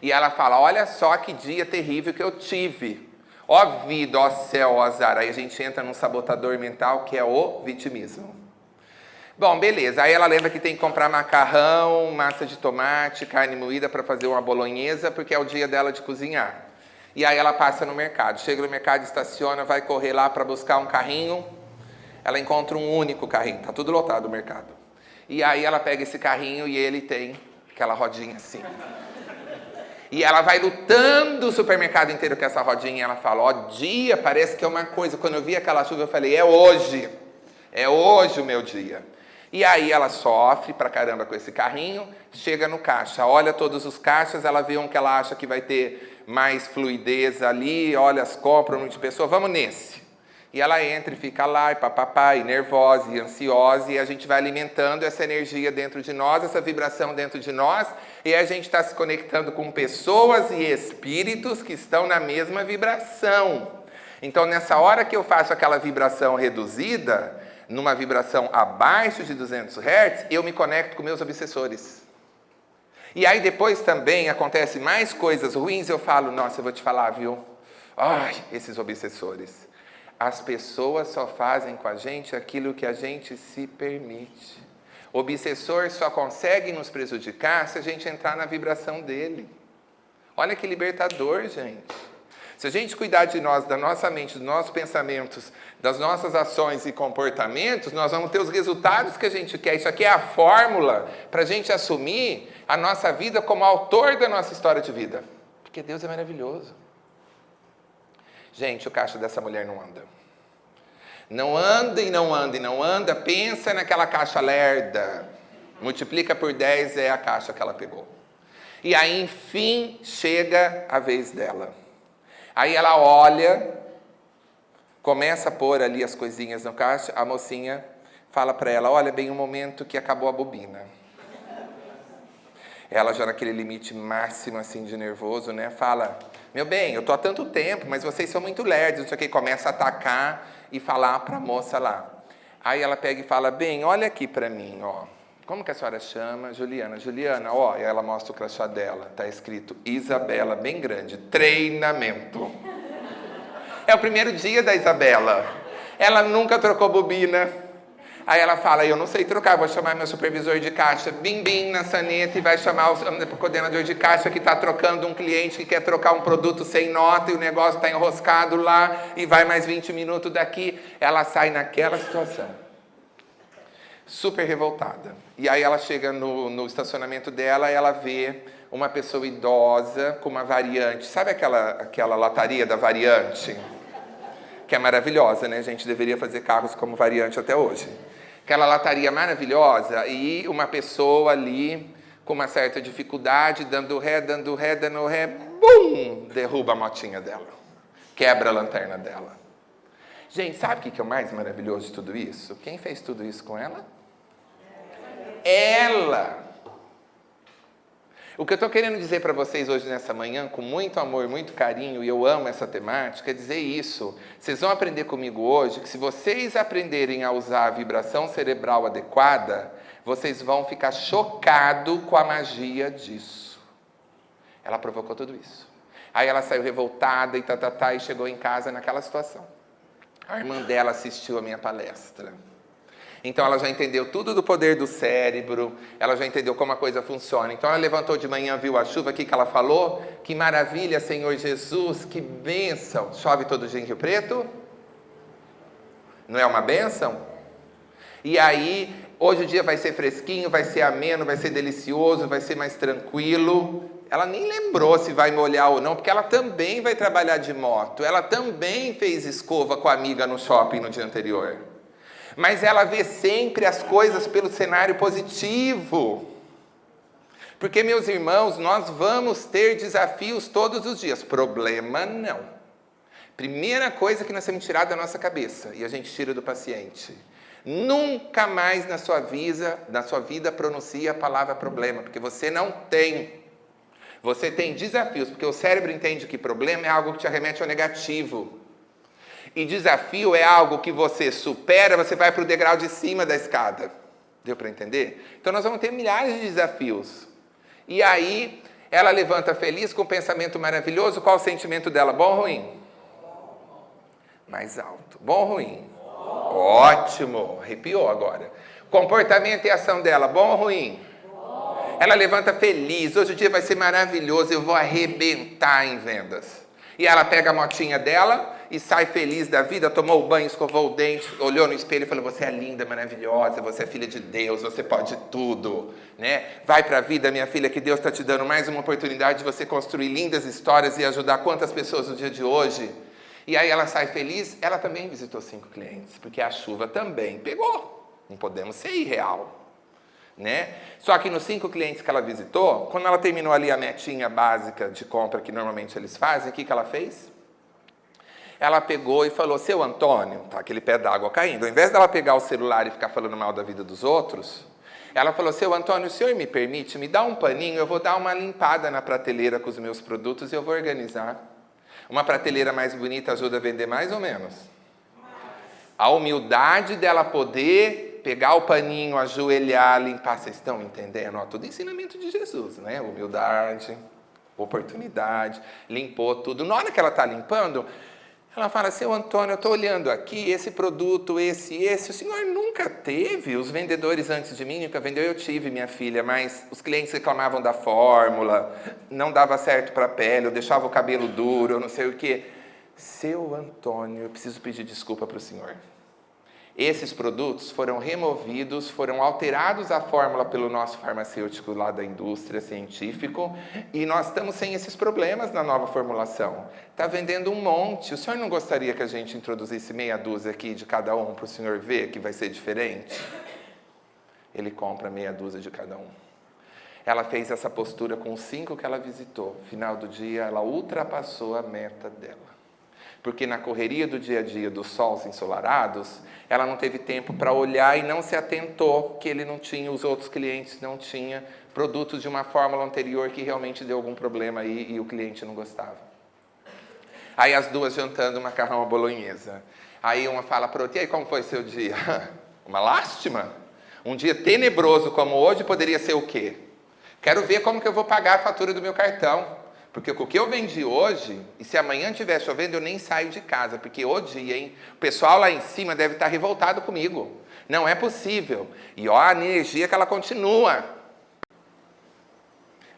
E ela fala, olha só que dia terrível que eu tive. Ó vida, ó céu, ó azar. Aí a gente entra num sabotador mental que é o vitimismo. Bom, beleza. Aí ela lembra que tem que comprar macarrão, massa de tomate, carne moída para fazer uma bolonhesa, porque é o dia dela de cozinhar. E aí ela passa no mercado. Chega no mercado, estaciona, vai correr lá para buscar um carrinho. Ela encontra um único carrinho. Tá tudo lotado o mercado. E aí ela pega esse carrinho e ele tem aquela rodinha assim. E ela vai lutando o supermercado inteiro com essa rodinha. E ela fala, ó, dia, parece que é uma coisa. Quando eu vi aquela chuva, eu falei, é hoje o meu dia. E aí ela sofre pra caramba com esse carrinho, chega no caixa, olha todos os caixas, ela vê um que ela acha que vai ter mais fluidez ali, olha as compras, um monte de pessoa, vamos nesse. E ela entra e fica lá, e papapá, e nervosa, e ansiosa, e a gente vai alimentando essa energia dentro de nós, essa vibração dentro de nós, e a gente está se conectando com pessoas e espíritos que estão na mesma vibração. Então, nessa hora que eu faço aquela vibração reduzida, numa vibração abaixo de 200 Hz, eu me conecto com meus obsessores. E aí depois também acontece mais coisas ruins, eu falo, nossa, eu vou te falar, viu? Ai, esses obsessores. As pessoas só fazem com a gente aquilo que a gente se permite. O obsessor só consegue nos prejudicar se a gente entrar na vibração dele. Olha que libertador, gente. Se a gente cuidar de nós, da nossa mente, dos nossos pensamentos, das nossas ações e comportamentos, nós vamos ter os resultados que a gente quer. Isso aqui é a fórmula para a gente assumir a nossa vida como autor da nossa história de vida. Porque Deus é maravilhoso. Gente, o caixa dessa mulher não anda. Não anda e não anda e não anda. Pensa naquela caixa lerda. Multiplica por 10 é a caixa que ela pegou. E aí, enfim, chega a vez dela. Aí ela olha, começa a pôr ali as coisinhas no caixa. A mocinha fala para ela, olha bem o momento que acabou a bobina. Ela já naquele limite máximo assim de nervoso, né? Fala, meu bem, eu tô há tanto tempo, mas vocês são muito lerdos, não sei o que. Começa a atacar e falar para a moça lá. Aí ela pega e fala, bem, olha aqui para mim, ó. Como que a senhora chama? Juliana. Juliana, ó, e ela mostra o crachá dela. Tá escrito Isabela, bem grande, treinamento. É o primeiro dia da Isabela. Ela nunca trocou bobina. Aí ela fala, eu não sei trocar, vou chamar meu supervisor de caixa, bim, bim, na saneta, e vai chamar o coordenador de caixa que está trocando um cliente que quer trocar um produto sem nota e o negócio está enroscado lá e vai mais 20 minutos daqui. Ela sai naquela situação. Super revoltada. E aí ela chega no estacionamento dela e ela vê uma pessoa idosa com uma variante. Sabe aquela lataria da variante? Que é maravilhosa, né? A gente deveria fazer carros como variante até hoje. Aquela lataria maravilhosa e uma pessoa ali com uma certa dificuldade, dando ré, bum! Derruba a motinha dela. Quebra a lanterna dela. Gente, sabe o que é o mais maravilhoso de tudo isso? Quem fez tudo isso com ela? Ela! O que eu estou querendo dizer para vocês hoje nessa manhã, com muito amor, muito carinho, e eu amo essa temática, é dizer isso. Vocês vão aprender comigo hoje que se vocês aprenderem a usar a vibração cerebral adequada, vocês vão ficar chocados com a magia disso. Ela provocou tudo isso. Aí ela saiu revoltada e chegou em casa naquela situação. A irmã dela assistiu a minha palestra. Então ela já entendeu tudo do poder do cérebro, ela já entendeu como a coisa funciona. Então ela levantou de manhã, viu a chuva, o que ela falou? Que maravilha, Senhor Jesus, que bênção. Chove todo dia em Rio Preto? Não é uma bênção? E aí, hoje o dia vai ser fresquinho, vai ser ameno, vai ser delicioso, vai ser mais tranquilo. Ela nem lembrou se vai molhar ou não, porque ela também vai trabalhar de moto. Ela também fez escova com a amiga no shopping no dia anterior. Mas ela vê sempre as coisas pelo cenário positivo. Porque, meus irmãos, nós vamos ter desafios todos os dias. Problema não. Primeira coisa que nós temos que tirar da nossa cabeça, e a gente tira do paciente. Nunca mais na sua vida pronuncie a palavra problema, porque você não tem. Você tem desafios, porque o cérebro entende que problema é algo que te arremete ao negativo. E desafio é algo que você supera, você vai para o degrau de cima da escada. Deu para entender? Então nós vamos ter milhares de desafios. E aí, ela levanta feliz com um pensamento maravilhoso. Qual o sentimento dela? Bom ou ruim? Mais alto. Bom ou ruim? Ótimo. Arrepiou agora. Comportamento e ação dela. Bom ou ruim? Ela levanta feliz. Hoje o dia vai ser maravilhoso. Eu vou arrebentar em vendas. E ela pega a motinha dela e sai feliz da vida, tomou o banho, escovou o dente, olhou no espelho e falou: você é linda, maravilhosa, você é filha de Deus, você pode tudo, né? Vai para a vida, minha filha, que Deus está te dando mais uma oportunidade de você construir lindas histórias e ajudar quantas pessoas no dia de hoje. E aí ela sai feliz. Ela também visitou 5 clientes, porque a chuva também pegou. Não podemos ser irreal. Né? Só que nos 5 clientes que ela visitou, quando ela terminou ali a metinha básica de compra que normalmente eles fazem, o que ela fez? Ela pegou e falou: seu Antônio, tá aquele pé d'água caindo, ao invés dela pegar o celular e ficar falando mal da vida dos outros, ela falou: seu Antônio, o senhor me permite, me dá um paninho, eu vou dar uma limpada na prateleira com os meus produtos e eu vou organizar. Uma prateleira mais bonita ajuda a vender mais ou menos? A humildade dela poder pegar o paninho, ajoelhar, limpar. Vocês estão entendendo? Ó, tudo ensinamento de Jesus, né? Humildade, oportunidade, limpou tudo. Na hora que ela está limpando, ela fala: seu Antônio, eu estou olhando aqui, esse produto, esse, o senhor nunca teve? Os vendedores antes de mim nunca vendeu. Eu tive, minha filha, mas os clientes reclamavam da fórmula, não dava certo para a pele, eu deixava o cabelo duro, eu não sei o quê. Seu Antônio, eu preciso pedir desculpa para o senhor. Esses produtos foram removidos, foram alterados a fórmula pelo nosso farmacêutico lá da indústria científico e nós estamos sem esses problemas na nova formulação. Está vendendo um monte. O senhor não gostaria que a gente introduzisse meia dúzia aqui de cada um para o senhor ver que vai ser diferente? Ele compra meia dúzia de cada um. Ela fez essa postura com os 5 que ela visitou. Final do dia, ela ultrapassou a meta dela. Porque na correria do dia a dia dos sols ensolarados, ela não teve tempo para olhar e não se atentou que ele não tinha, os outros clientes não tinham produtos de uma fórmula anterior que realmente deu algum problema aí e o cliente não gostava. Aí as duas jantando macarrão à bolonhesa. Aí uma fala para outra: e aí, como foi seu dia? Uma lástima. Um dia tenebroso como hoje poderia ser o quê? Quero ver como que eu vou pagar a fatura do meu cartão. Porque com o que eu vendi hoje, e se amanhã estiver chovendo, eu nem saio de casa. Porque o dia, hein? O pessoal lá em cima deve estar revoltado comigo. Não é possível. E ó, a energia que ela continua.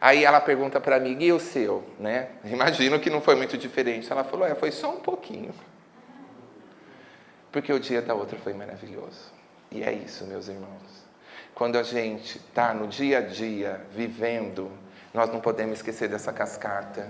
Aí ela pergunta para a amiga: e o seu? Né? Imagino que não foi muito diferente. Ela falou: foi só um pouquinho. Porque o dia da outra foi maravilhoso. E é isso, meus irmãos. Quando a gente está no dia a dia, vivendo, Nós não podemos esquecer dessa cascata.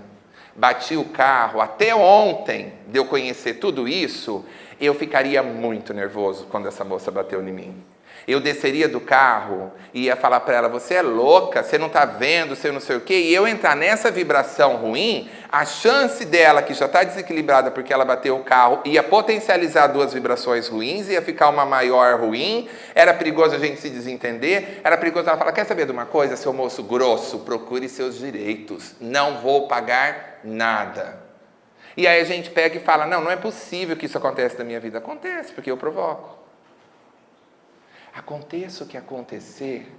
Bati o carro, até ontem, de eu conhecer tudo isso, eu ficaria muito nervoso quando essa moça bateu em mim. Eu desceria do carro e ia falar para ela, você é louca, você não está vendo, você não sei o quê. E eu entrar nessa vibração ruim, a chance dela, que já está desequilibrada porque ela bateu o carro, ia potencializar duas vibrações ruins, ia ficar uma maior ruim, era perigoso a gente se desentender, era perigoso ela falar, quer saber de uma coisa, seu moço grosso, procure seus direitos, não vou pagar nada. E aí a gente pega e fala, não é possível que isso aconteça na minha vida. Acontece, porque eu provoco. Aconteça o que acontecer,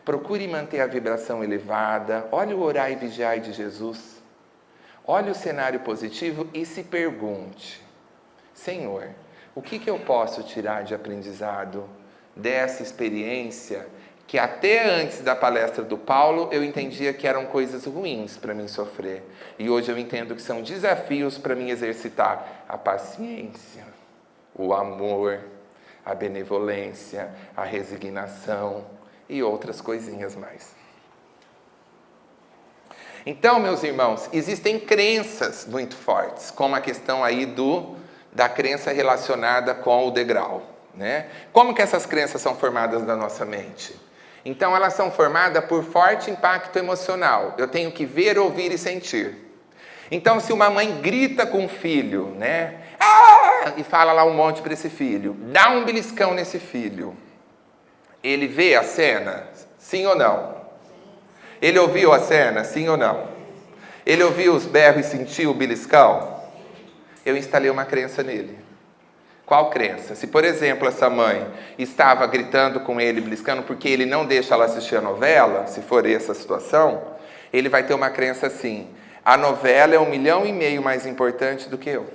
procure manter a vibração elevada, olhe o orar e vigiar de Jesus, olhe o cenário positivo e se pergunte, Senhor, o que eu posso tirar de aprendizado dessa experiência que até antes da palestra do Paulo eu entendia que eram coisas ruins para mim sofrer, e hoje eu entendo que são desafios para mim exercitar a paciência, o amor, a benevolência, a resignação e outras coisinhas mais. Então, meus irmãos, existem crenças muito fortes, como a questão aí da crença relacionada com o degrau, né? Como que essas crenças são formadas na nossa mente? Então, elas são formadas por forte impacto emocional. Eu tenho que ver, ouvir e sentir. Então, se uma mãe grita com o filho, né? E fala lá um monte para esse filho, dá um beliscão nesse filho. Ele vê a cena? Sim ou não? Ele ouviu a cena? Sim ou não? Ele ouviu os berros e sentiu o beliscão? Eu instalei uma crença nele. Qual crença? Se, por exemplo, essa mãe estava gritando com ele, beliscando, porque ele não deixa ela assistir a novela, se for essa situação, ele vai ter uma crença assim, a novela é 1,5 milhão mais importante do que eu.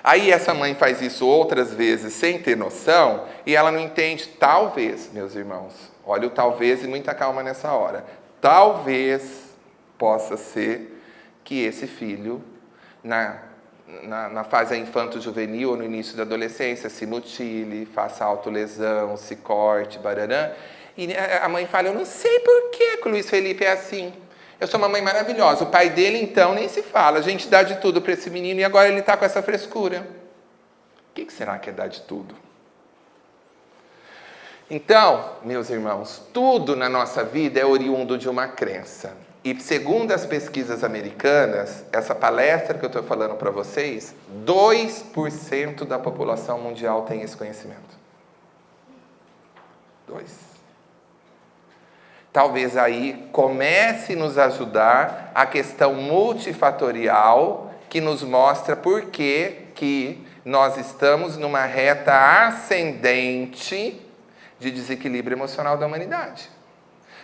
Aí essa mãe faz isso outras vezes sem ter noção e ela não entende. Talvez, meus irmãos, olha o talvez e muita calma nessa hora. Talvez possa ser que esse filho, na fase infanto-juvenil ou no início da adolescência, se mutile, faça autolesão, se corte, bararã. E a mãe fala, eu não sei por que o Luiz Felipe é assim. Eu sou uma mãe maravilhosa. O pai dele, então, nem se fala. A gente dá de tudo para esse menino e agora ele está com essa frescura. O que será que é dar de tudo? Então, meus irmãos, tudo na nossa vida é oriundo de uma crença. E segundo as pesquisas americanas, essa palestra que eu estou falando para vocês, 2% da população mundial tem esse conhecimento. 2%. Talvez aí comece a nos ajudar a questão multifatorial que nos mostra por que nós estamos numa reta ascendente de desequilíbrio emocional da humanidade.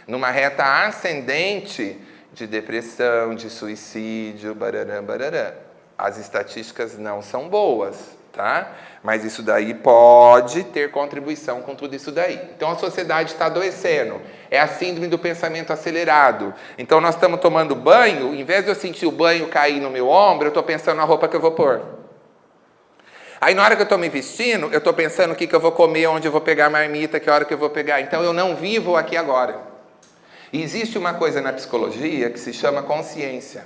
Numa reta ascendente de depressão, de suicídio, bararã, bararã. As estatísticas não são boas, tá? Mas isso daí pode ter contribuição com tudo isso daí. Então a sociedade está adoecendo. É a síndrome do pensamento acelerado. Então nós estamos tomando banho, em vez de eu sentir o banho cair no meu ombro, eu estou pensando na roupa que eu vou pôr. Aí na hora que eu estou me vestindo, eu estou pensando o que eu vou comer, onde eu vou pegar a marmita, que hora que eu vou pegar. Então eu não vivo aqui agora. E existe uma coisa na psicologia que se chama consciência.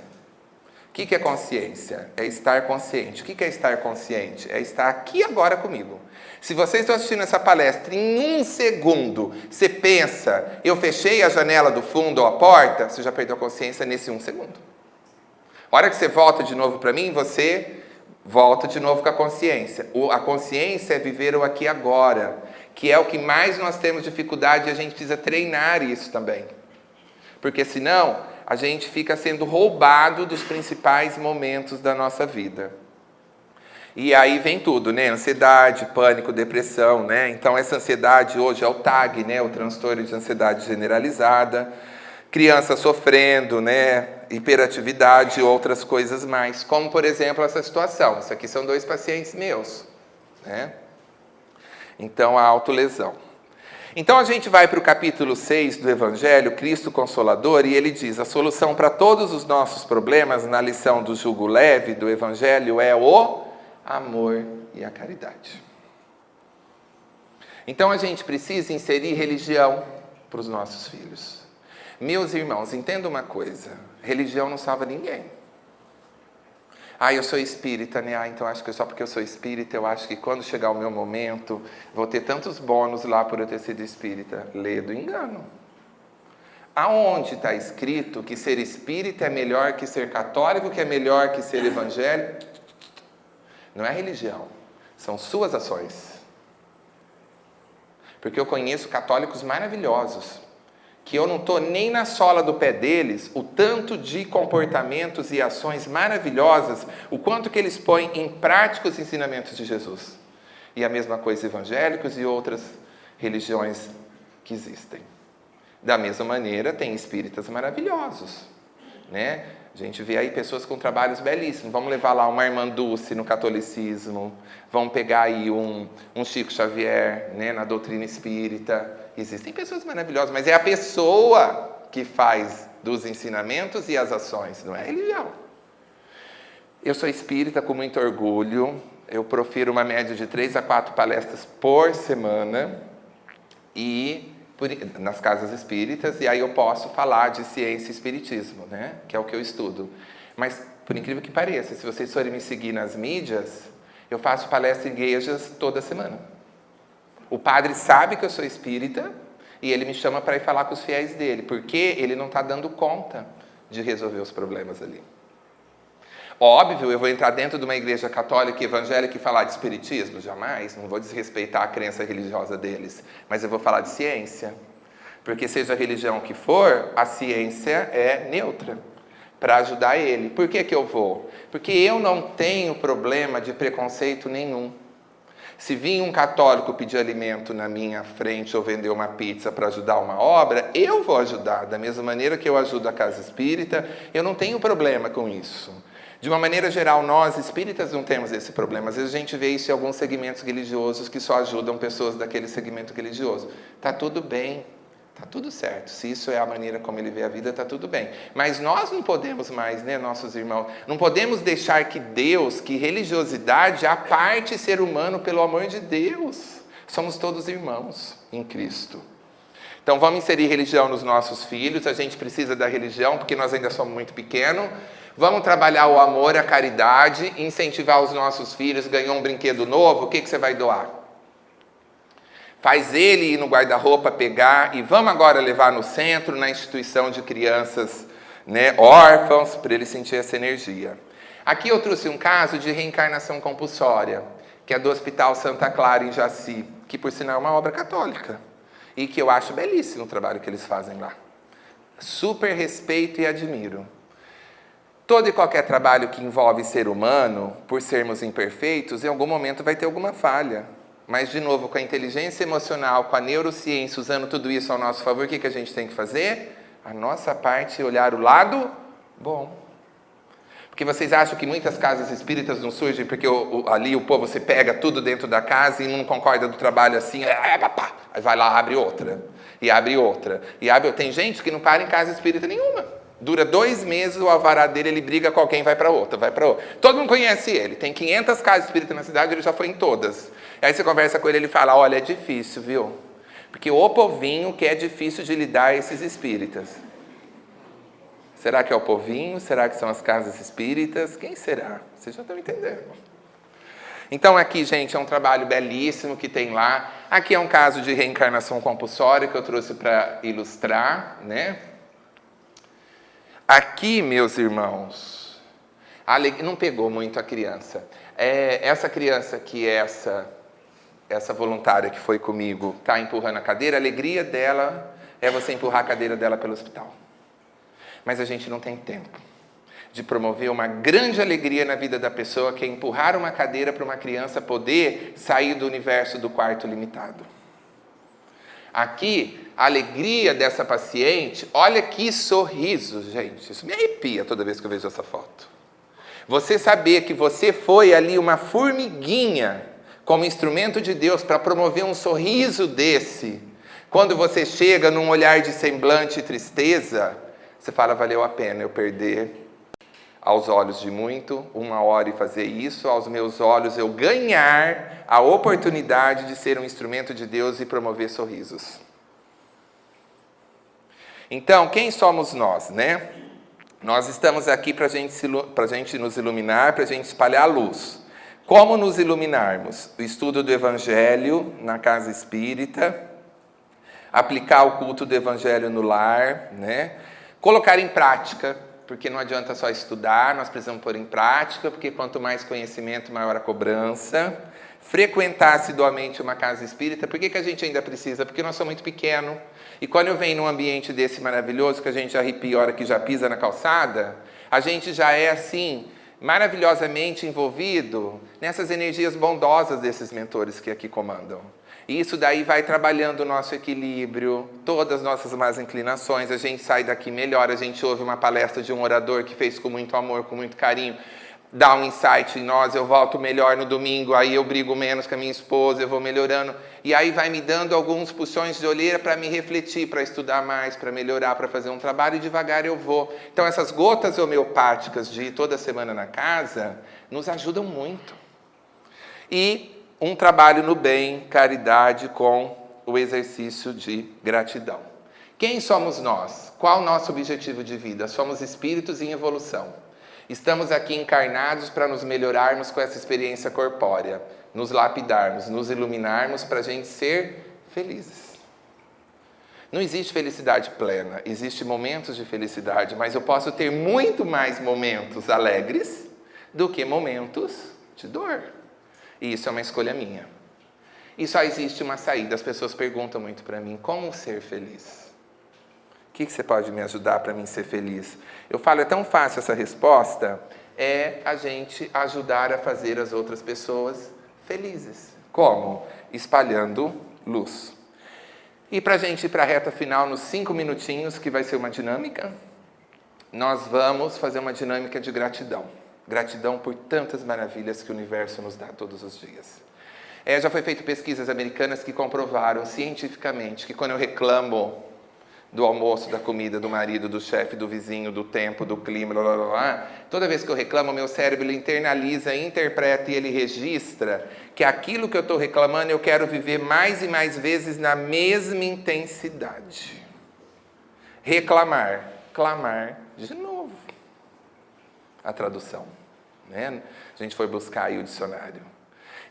O que é consciência? É estar consciente. O que é estar consciente? É estar aqui agora comigo. Se vocês estão assistindo essa palestra, em 1 segundo, você pensa, eu fechei a janela do fundo ou a porta, você já perdeu a consciência nesse 1 segundo. A hora que você volta de novo para mim, você volta de novo com a consciência. A consciência é viver o aqui e agora, que é o que mais nós temos dificuldade e a gente precisa treinar isso também. Porque senão a gente fica sendo roubado dos principais momentos da nossa vida. E aí vem tudo, né? Ansiedade, pânico, depressão, né? Então essa ansiedade hoje é o TAG, né? O transtorno de ansiedade generalizada. Criança sofrendo, né? Hiperatividade e outras coisas mais. Como, por exemplo, essa situação. Isso aqui são 2 pacientes meus, né? Então, a autolesão. Então a gente vai para o capítulo 6 do Evangelho, Cristo Consolador, e ele diz, a solução para todos os nossos problemas na lição do jugo leve do Evangelho é o amor e a caridade. Então a gente precisa inserir religião para os nossos filhos. Meus irmãos, entenda uma coisa. Religião não salva ninguém. Eu sou espírita, né? Então acho que só porque eu sou espírita, eu acho que quando chegar o meu momento, vou ter tantos bônus lá por eu ter sido espírita. Lê do engano. Aonde está escrito que ser espírita é melhor que ser católico, que é melhor que ser evangélico? Não é religião, são suas ações. Porque eu conheço católicos maravilhosos, que eu não estou nem na sola do pé deles, o tanto de comportamentos e ações maravilhosas, o quanto que eles põem em prática os ensinamentos de Jesus. E a mesma coisa evangélicos e outras religiões que existem. Da mesma maneira, tem espíritas maravilhosos, né? A gente vê aí pessoas com trabalhos belíssimos. Vamos levar lá uma Irmã Dulce no catolicismo, vamos pegar aí um Chico Xavier, né, na doutrina espírita. Existem pessoas maravilhosas, mas é a pessoa que faz dos ensinamentos e as ações, não é religião. Eu sou espírita com muito orgulho, eu profiro uma média de 3 a 4 palestras por semana nas casas espíritas, e aí eu posso falar de ciência e espiritismo, né? Que é o que eu estudo. Mas, por incrível que pareça, se vocês forem me seguir nas mídias, eu faço palestra em igrejas toda semana. O padre sabe que eu sou espírita e ele me chama para ir falar com os fiéis dele, porque ele não está dando conta de resolver os problemas ali. Óbvio, eu vou entrar dentro de uma igreja católica e evangélica e falar de espiritismo? Jamais, não vou desrespeitar a crença religiosa deles, mas eu vou falar de ciência. Porque seja a religião que for, a ciência é neutra para ajudar ele. Por que que eu vou? Porque eu não tenho problema de preconceito nenhum. Se vir um católico pedir alimento na minha frente ou vender uma pizza para ajudar uma obra, eu vou ajudar. Da mesma maneira que eu ajudo a casa espírita, eu não tenho problema com isso. De uma maneira geral, nós espíritas não temos esse problema. Às vezes a gente vê isso em alguns segmentos religiosos que só ajudam pessoas daquele segmento religioso. Está tudo bem, está tudo certo. Se isso é a maneira como ele vê a vida, está tudo bem. Mas nós não podemos mais, né, nossos irmãos? Não podemos deixar que Deus, que religiosidade, aparte ser humano pelo amor de Deus. Somos todos irmãos em Cristo. Então vamos inserir religião nos nossos filhos. A gente precisa da religião porque nós ainda somos muito pequenos. Vamos trabalhar o amor, a caridade, incentivar os nossos filhos. Ganhou um brinquedo novo, o que você vai doar? Faz ele ir no guarda-roupa pegar e vamos agora levar no centro, na instituição de crianças, né, órfãos, para ele sentir essa energia. Aqui eu trouxe um caso de reencarnação compulsória, que é do Hospital Santa Clara, em Jaci, que por sinal é uma obra católica, e que eu acho belíssimo o trabalho que eles fazem lá. Super respeito e admiro. Todo e qualquer trabalho que envolve ser humano, por sermos imperfeitos, em algum momento vai ter alguma falha. Mas, de novo, com a inteligência emocional, com a neurociência, usando tudo isso ao nosso favor, o que a gente tem que fazer? A nossa parte é olhar o lado bom. Porque vocês acham que muitas casas espíritas não surgem porque ali o povo se pega tudo dentro da casa e não concorda do trabalho assim, aí vai lá, abre outra, e abre outra, e abre outra. Tem gente que não para em casa espírita nenhuma. Dura 2 meses, o alvará dele, ele briga com alguém, vai para outra, vai para outra. Todo mundo conhece ele, tem 500 casas espíritas na cidade, ele já foi em todas. Aí você conversa com ele, ele fala, olha, é difícil, viu? Porque o povinho que é difícil de lidar esses espíritas. Será que é o povinho? Será que são as casas espíritas? Quem será? Vocês já estão entendendo. Então aqui, gente, é um trabalho belíssimo que tem lá. Aqui é um caso de reencarnação compulsória que eu trouxe para ilustrar, né? Aqui, meus irmãos, não pegou muito a criança. Essa criança que essa voluntária que foi comigo está empurrando a cadeira, a alegria dela é você empurrar a cadeira dela pelo hospital. Mas a gente não tem tempo de promover uma grande alegria na vida da pessoa, que é empurrar uma cadeira para uma criança poder sair do universo do quarto limitado. Aqui, a alegria dessa paciente, olha que sorriso, gente. Isso me arrepia toda vez que eu vejo essa foto. Você saber que você foi ali uma formiguinha como instrumento de Deus para promover um sorriso desse. Quando você chega num olhar de semblante e tristeza, você fala, valeu a pena eu perder aos olhos de muito, 1 hora e fazer isso, aos meus olhos eu ganhar a oportunidade de ser um instrumento de Deus e promover sorrisos. Então, quem somos nós, né? Nós estamos aqui para a gente nos iluminar, para a gente espalhar a luz. Como nos iluminarmos? O estudo do Evangelho na casa espírita, aplicar o culto do Evangelho no lar, né? Colocar em prática, porque não adianta só estudar, nós precisamos pôr em prática, porque quanto mais conhecimento, maior a cobrança. Frequentar assiduamente uma casa espírita. Por que a gente ainda precisa? Porque nós somos muito pequenos. E quando eu venho num ambiente desse maravilhoso, que a gente arrepia a hora que já pisa na calçada, a gente já é assim, maravilhosamente envolvido nessas energias bondosas desses mentores que aqui comandam. E isso daí vai trabalhando o nosso equilíbrio, todas as nossas más inclinações, a gente sai daqui melhor, a gente ouve uma palestra de um orador que fez com muito amor, com muito carinho, dá um insight em nós, eu volto melhor no domingo, aí eu brigo menos com a minha esposa, eu vou melhorando. E aí vai me dando alguns puxões de orelha para me refletir, para estudar mais, para melhorar, para fazer um trabalho, e devagar eu vou. Então essas gotas homeopáticas de ir toda semana na casa nos ajudam muito. E um trabalho no bem, caridade, com o exercício de gratidão. Quem somos nós? Qual o nosso objetivo de vida? Somos espíritos em evolução. Estamos aqui encarnados para nos melhorarmos com essa experiência corpórea, nos lapidarmos, nos iluminarmos para a gente ser felizes. Não existe felicidade plena, existem momentos de felicidade, mas eu posso ter muito mais momentos alegres do que momentos de dor. E isso é uma escolha minha. E só existe uma saída. As pessoas perguntam muito para mim, como ser feliz? O que você pode me ajudar para mim ser feliz? Eu falo, é tão fácil essa resposta, é a gente ajudar a fazer as outras pessoas felizes. Como? Espalhando luz. E para a gente ir para a reta final, nos 5 minutinhos, que vai ser uma dinâmica, nós vamos fazer uma dinâmica de gratidão. Gratidão por tantas maravilhas que o universo nos dá todos os dias. Já foi feito pesquisas americanas que comprovaram cientificamente que quando eu reclamo do almoço, da comida, do marido, do chefe, do vizinho, do tempo, do clima, blá, blá, blá, toda vez que eu reclamo, meu cérebro ele internaliza, interpreta e ele registra que aquilo que eu estou reclamando eu quero viver mais e mais vezes na mesma intensidade. Reclamar, clamar de novo. A tradução, né? A gente foi buscar aí o dicionário.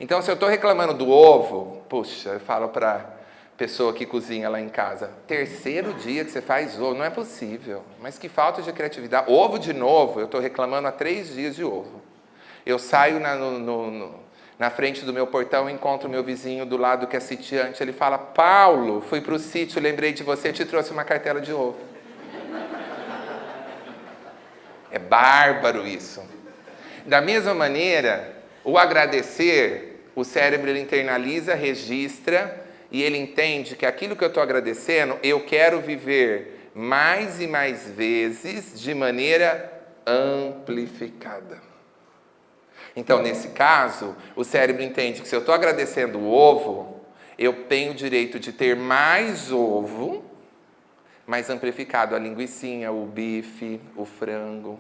Então, se eu estou reclamando do ovo, puxa, eu falo para pessoa que cozinha lá em casa, 3º dia que você faz ovo, não é possível, mas que falta de criatividade. Ovo de novo, eu estou reclamando há 3 dias de ovo. Eu saio na frente do meu portão, encontro meu vizinho do lado que é sitiante, ele fala, Paulo, fui para o sítio, lembrei de você, te trouxe uma cartela de ovo. É bárbaro isso. Da mesma maneira, o agradecer, o cérebro ele internaliza, registra, e ele entende que aquilo que eu estou agradecendo, eu quero viver mais e mais vezes de maneira amplificada. Então, nesse caso, o cérebro entende que se eu estou agradecendo o ovo, eu tenho o direito de ter mais ovo, mais amplificado, a linguicinha, o bife, o frango.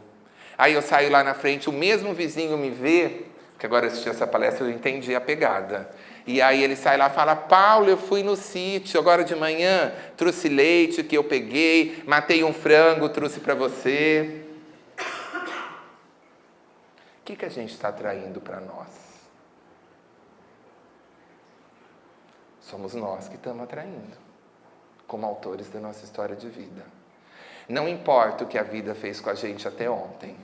Aí eu saio lá na frente, o mesmo vizinho me vê, que agora eu assisti essa palestra, eu entendi a pegada. E aí ele sai lá e fala, Paulo, eu fui no sítio, agora de manhã, trouxe leite que eu peguei, matei um frango, trouxe para você. O que a gente está atraindo para nós? Somos nós que estamos atraindo, como autores da nossa história de vida. Não importa o que a vida fez com a gente até ontem.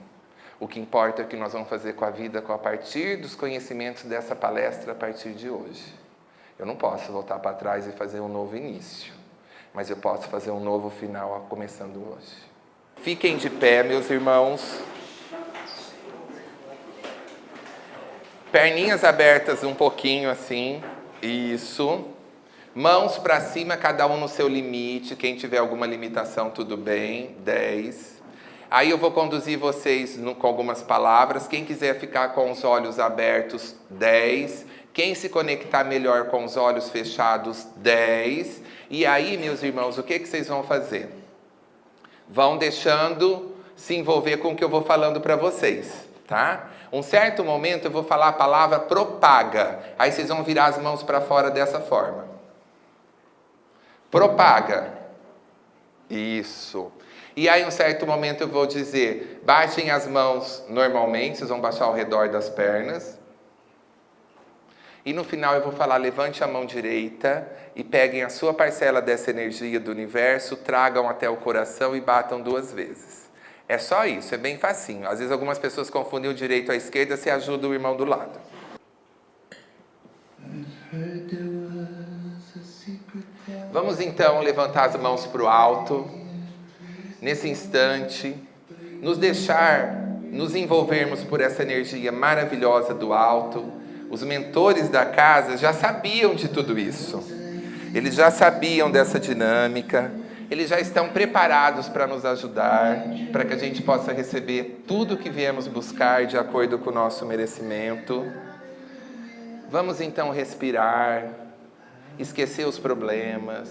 O que importa é o que nós vamos fazer com a vida a partir dos conhecimentos dessa palestra a partir de hoje. Eu não posso voltar para trás e fazer um novo início, mas eu posso fazer um novo final começando hoje. Fiquem de pé, meus irmãos. Perninhas abertas um pouquinho assim. Isso. Mãos para cima, cada um no seu limite. Quem tiver alguma limitação, tudo bem. 10. Aí eu vou conduzir vocês com algumas palavras. Quem quiser ficar com os olhos abertos, 10. Quem se conectar melhor com os olhos fechados, 10. E aí, meus irmãos, o que vocês vão fazer? Vão deixando se envolver com o que eu vou falando para vocês, tá? Um certo momento eu vou falar a palavra propaga. Aí vocês vão virar as mãos para fora dessa forma. Propaga. Isso. E aí, em um certo momento, eu vou dizer, baixem as mãos normalmente, vocês vão baixar ao redor das pernas. E no final eu vou falar, levante a mão direita e peguem a sua parcela dessa energia do universo, tragam até o coração e batam 2 vezes. É só isso, é bem facinho. Às vezes algumas pessoas confundem o direito à esquerda, você ajuda o irmão do lado. Vamos então levantar as mãos para o alto. Nesse instante, nos envolvermos por essa energia maravilhosa do alto. Os mentores da casa já sabiam de tudo isso. Eles já sabiam dessa dinâmica. Eles já estão preparados para nos ajudar, para que a gente possa receber tudo o que viemos buscar de acordo com o nosso merecimento. Vamos então respirar, esquecer os problemas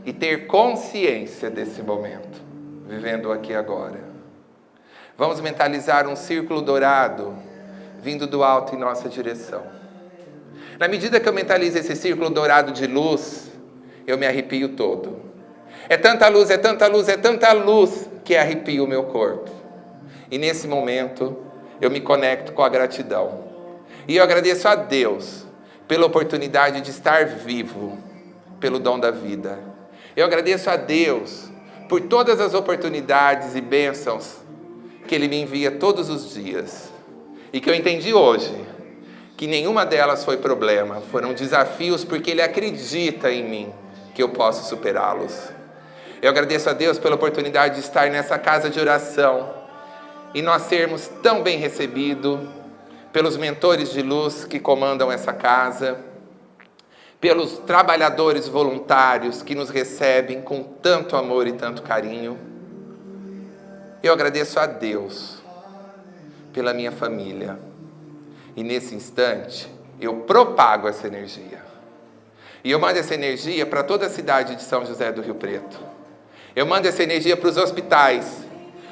e ter consciência desse momento, vivendo aqui agora. Vamos mentalizar um círculo dourado vindo do alto em nossa direção. Na medida que eu mentalizo esse círculo dourado de luz, eu me arrepio todo. É tanta luz, é tanta luz, é tanta luz que arrepia o meu corpo. E nesse momento, eu me conecto com a gratidão. E eu agradeço a Deus pela oportunidade de estar vivo, pelo dom da vida. Eu agradeço a Deus por todas as oportunidades e bênçãos que Ele me envia todos os dias. E que eu entendi hoje que nenhuma delas foi problema, foram desafios porque Ele acredita em mim que eu posso superá-los. Eu agradeço a Deus pela oportunidade de estar nessa casa de oração e nós sermos tão bem recebidos pelos mentores de luz que comandam essa casa, pelos trabalhadores voluntários que nos recebem com tanto amor e tanto carinho. Eu agradeço a Deus pela minha família. E nesse instante, eu propago essa energia. E eu mando essa energia para toda a cidade de São José do Rio Preto. Eu mando essa energia para os hospitais,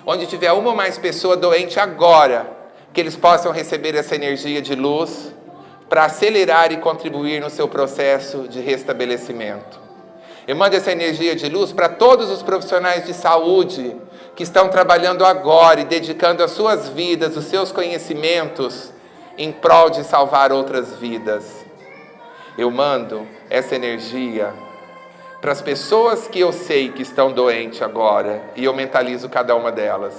onde tiver uma ou mais pessoa doente agora, que eles possam receber essa energia de luz para acelerar e contribuir no seu processo de restabelecimento. Eu mando essa energia de luz para todos os profissionais de saúde que estão trabalhando agora e dedicando as suas vidas, os seus conhecimentos em prol de salvar outras vidas. Eu mando essa energia para as pessoas que eu sei que estão doentes agora e eu mentalizo cada uma delas.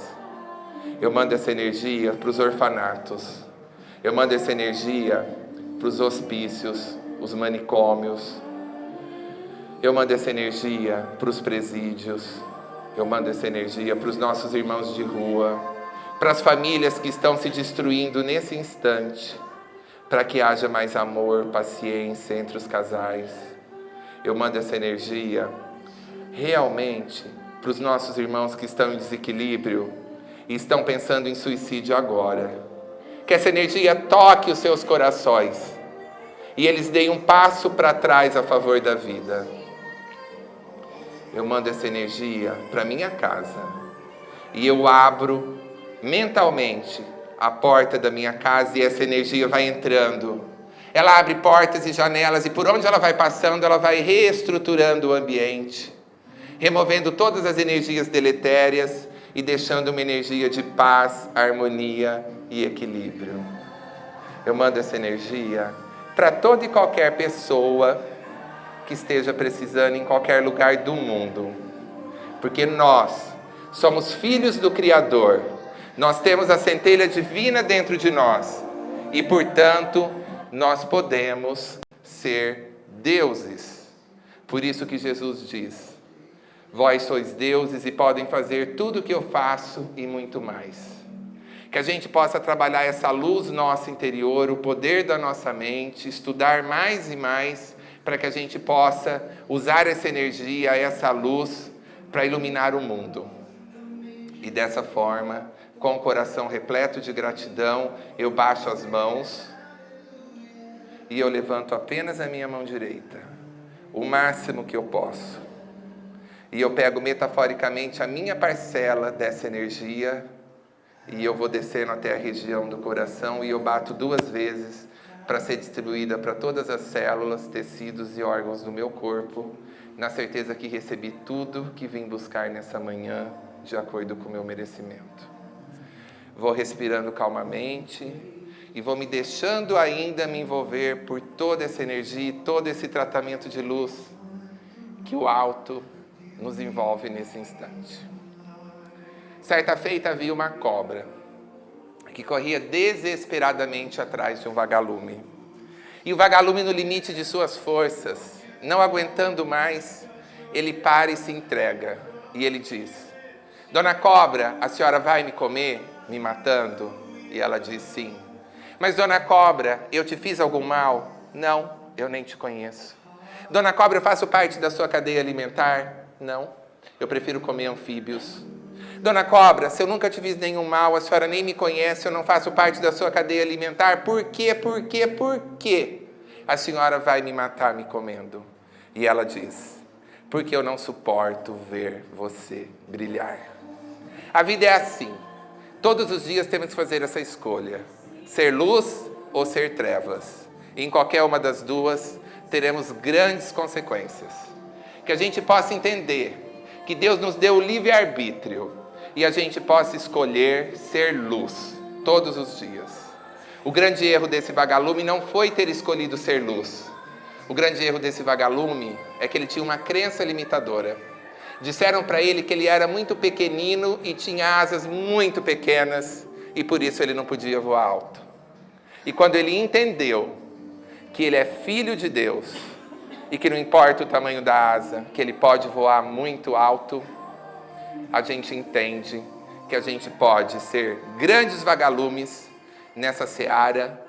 Eu mando essa energia para os orfanatos. Eu mando essa energia para os hospícios, os manicômios. Eu mando essa energia para os presídios. Eu mando essa energia para os nossos irmãos de rua, para as famílias que estão se destruindo nesse instante, para que haja mais amor, paciência entre os casais. Eu mando essa energia realmente para os nossos irmãos que estão em desequilíbrio e estão pensando em suicídio agora. Que essa energia toque os seus corações e eles deem um passo para trás a favor da vida. Eu mando essa energia para minha casa e eu abro mentalmente a porta da minha casa e essa energia vai entrando. Ela abre portas e janelas e por onde ela vai passando, ela vai reestruturando o ambiente, removendo todas as energias deletérias e deixando uma energia de paz, harmonia e equilíbrio. Eu mando essa energia para toda e qualquer pessoa que esteja precisando em qualquer lugar do mundo, porque nós somos filhos do Criador, nós temos a centelha divina dentro de nós e, portanto, nós podemos ser deuses. Por isso que Jesus diz: vós sois deuses e podem fazer tudo o que eu faço e muito mais. Que a gente possa trabalhar essa luz nossa interior, o poder da nossa mente, estudar mais e mais, para que a gente possa usar essa energia, essa luz, para iluminar o mundo. E dessa forma, com o coração repleto de gratidão, eu baixo as mãos e eu levanto apenas a minha mão direita, o máximo que eu posso. E eu pego metaforicamente a minha parcela dessa energia e eu vou descendo até a região do coração e eu bato 2 vezes para ser distribuída para todas as células, tecidos e órgãos do meu corpo. na certeza que recebi tudo que vim buscar nessa manhã, de acordo com o meu merecimento. Vou respirando calmamente e vou me deixando ainda me envolver por toda essa energia e todo esse tratamento de luz que o alto nos envolve nesse instante. Certa feita havia uma cobra que corria desesperadamente atrás de um vagalume. E o vagalume, no limite de suas forças, não aguentando mais, ele para e se entrega. E ele diz: Dona Cobra, a senhora vai me comer, me matando? E ela diz: sim. Mas, Dona Cobra, eu te fiz algum mal? Não, eu nem te conheço. Dona Cobra, eu faço parte da sua cadeia alimentar? Não, eu prefiro comer anfíbios. Dona Cobra, se eu nunca te fiz nenhum mal, a senhora nem me conhece, eu não faço parte da sua cadeia alimentar, por quê? A senhora vai me matar me comendo? E ela diz: porque eu não suporto ver você brilhar. A vida é assim. Todos os dias temos que fazer essa escolha: ser luz ou ser trevas. E em qualquer uma das duas, teremos grandes consequências. Que a gente possa entender que Deus nos deu o livre-arbítrio e a gente possa escolher ser luz todos os dias. O grande erro desse vagalume não foi ter escolhido ser luz. O grande erro desse vagalume é que ele tinha uma crença limitadora. Disseram para ele que ele era muito pequenino e tinha asas muito pequenas e por isso ele não podia voar alto. E quando ele entendeu que ele é filho de Deus e que não importa o tamanho da asa, que ele pode voar muito alto, a gente entende que a gente pode ser grandes vagalumes nessa seara,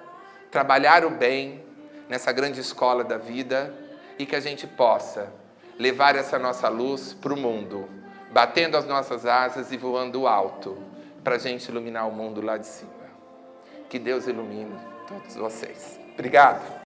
trabalhar o bem nessa grande escola da vida e que a gente possa levar essa nossa luz para o mundo, batendo as nossas asas e voando alto, para a gente iluminar o mundo lá de cima. Que Deus ilumine todos vocês. Obrigado.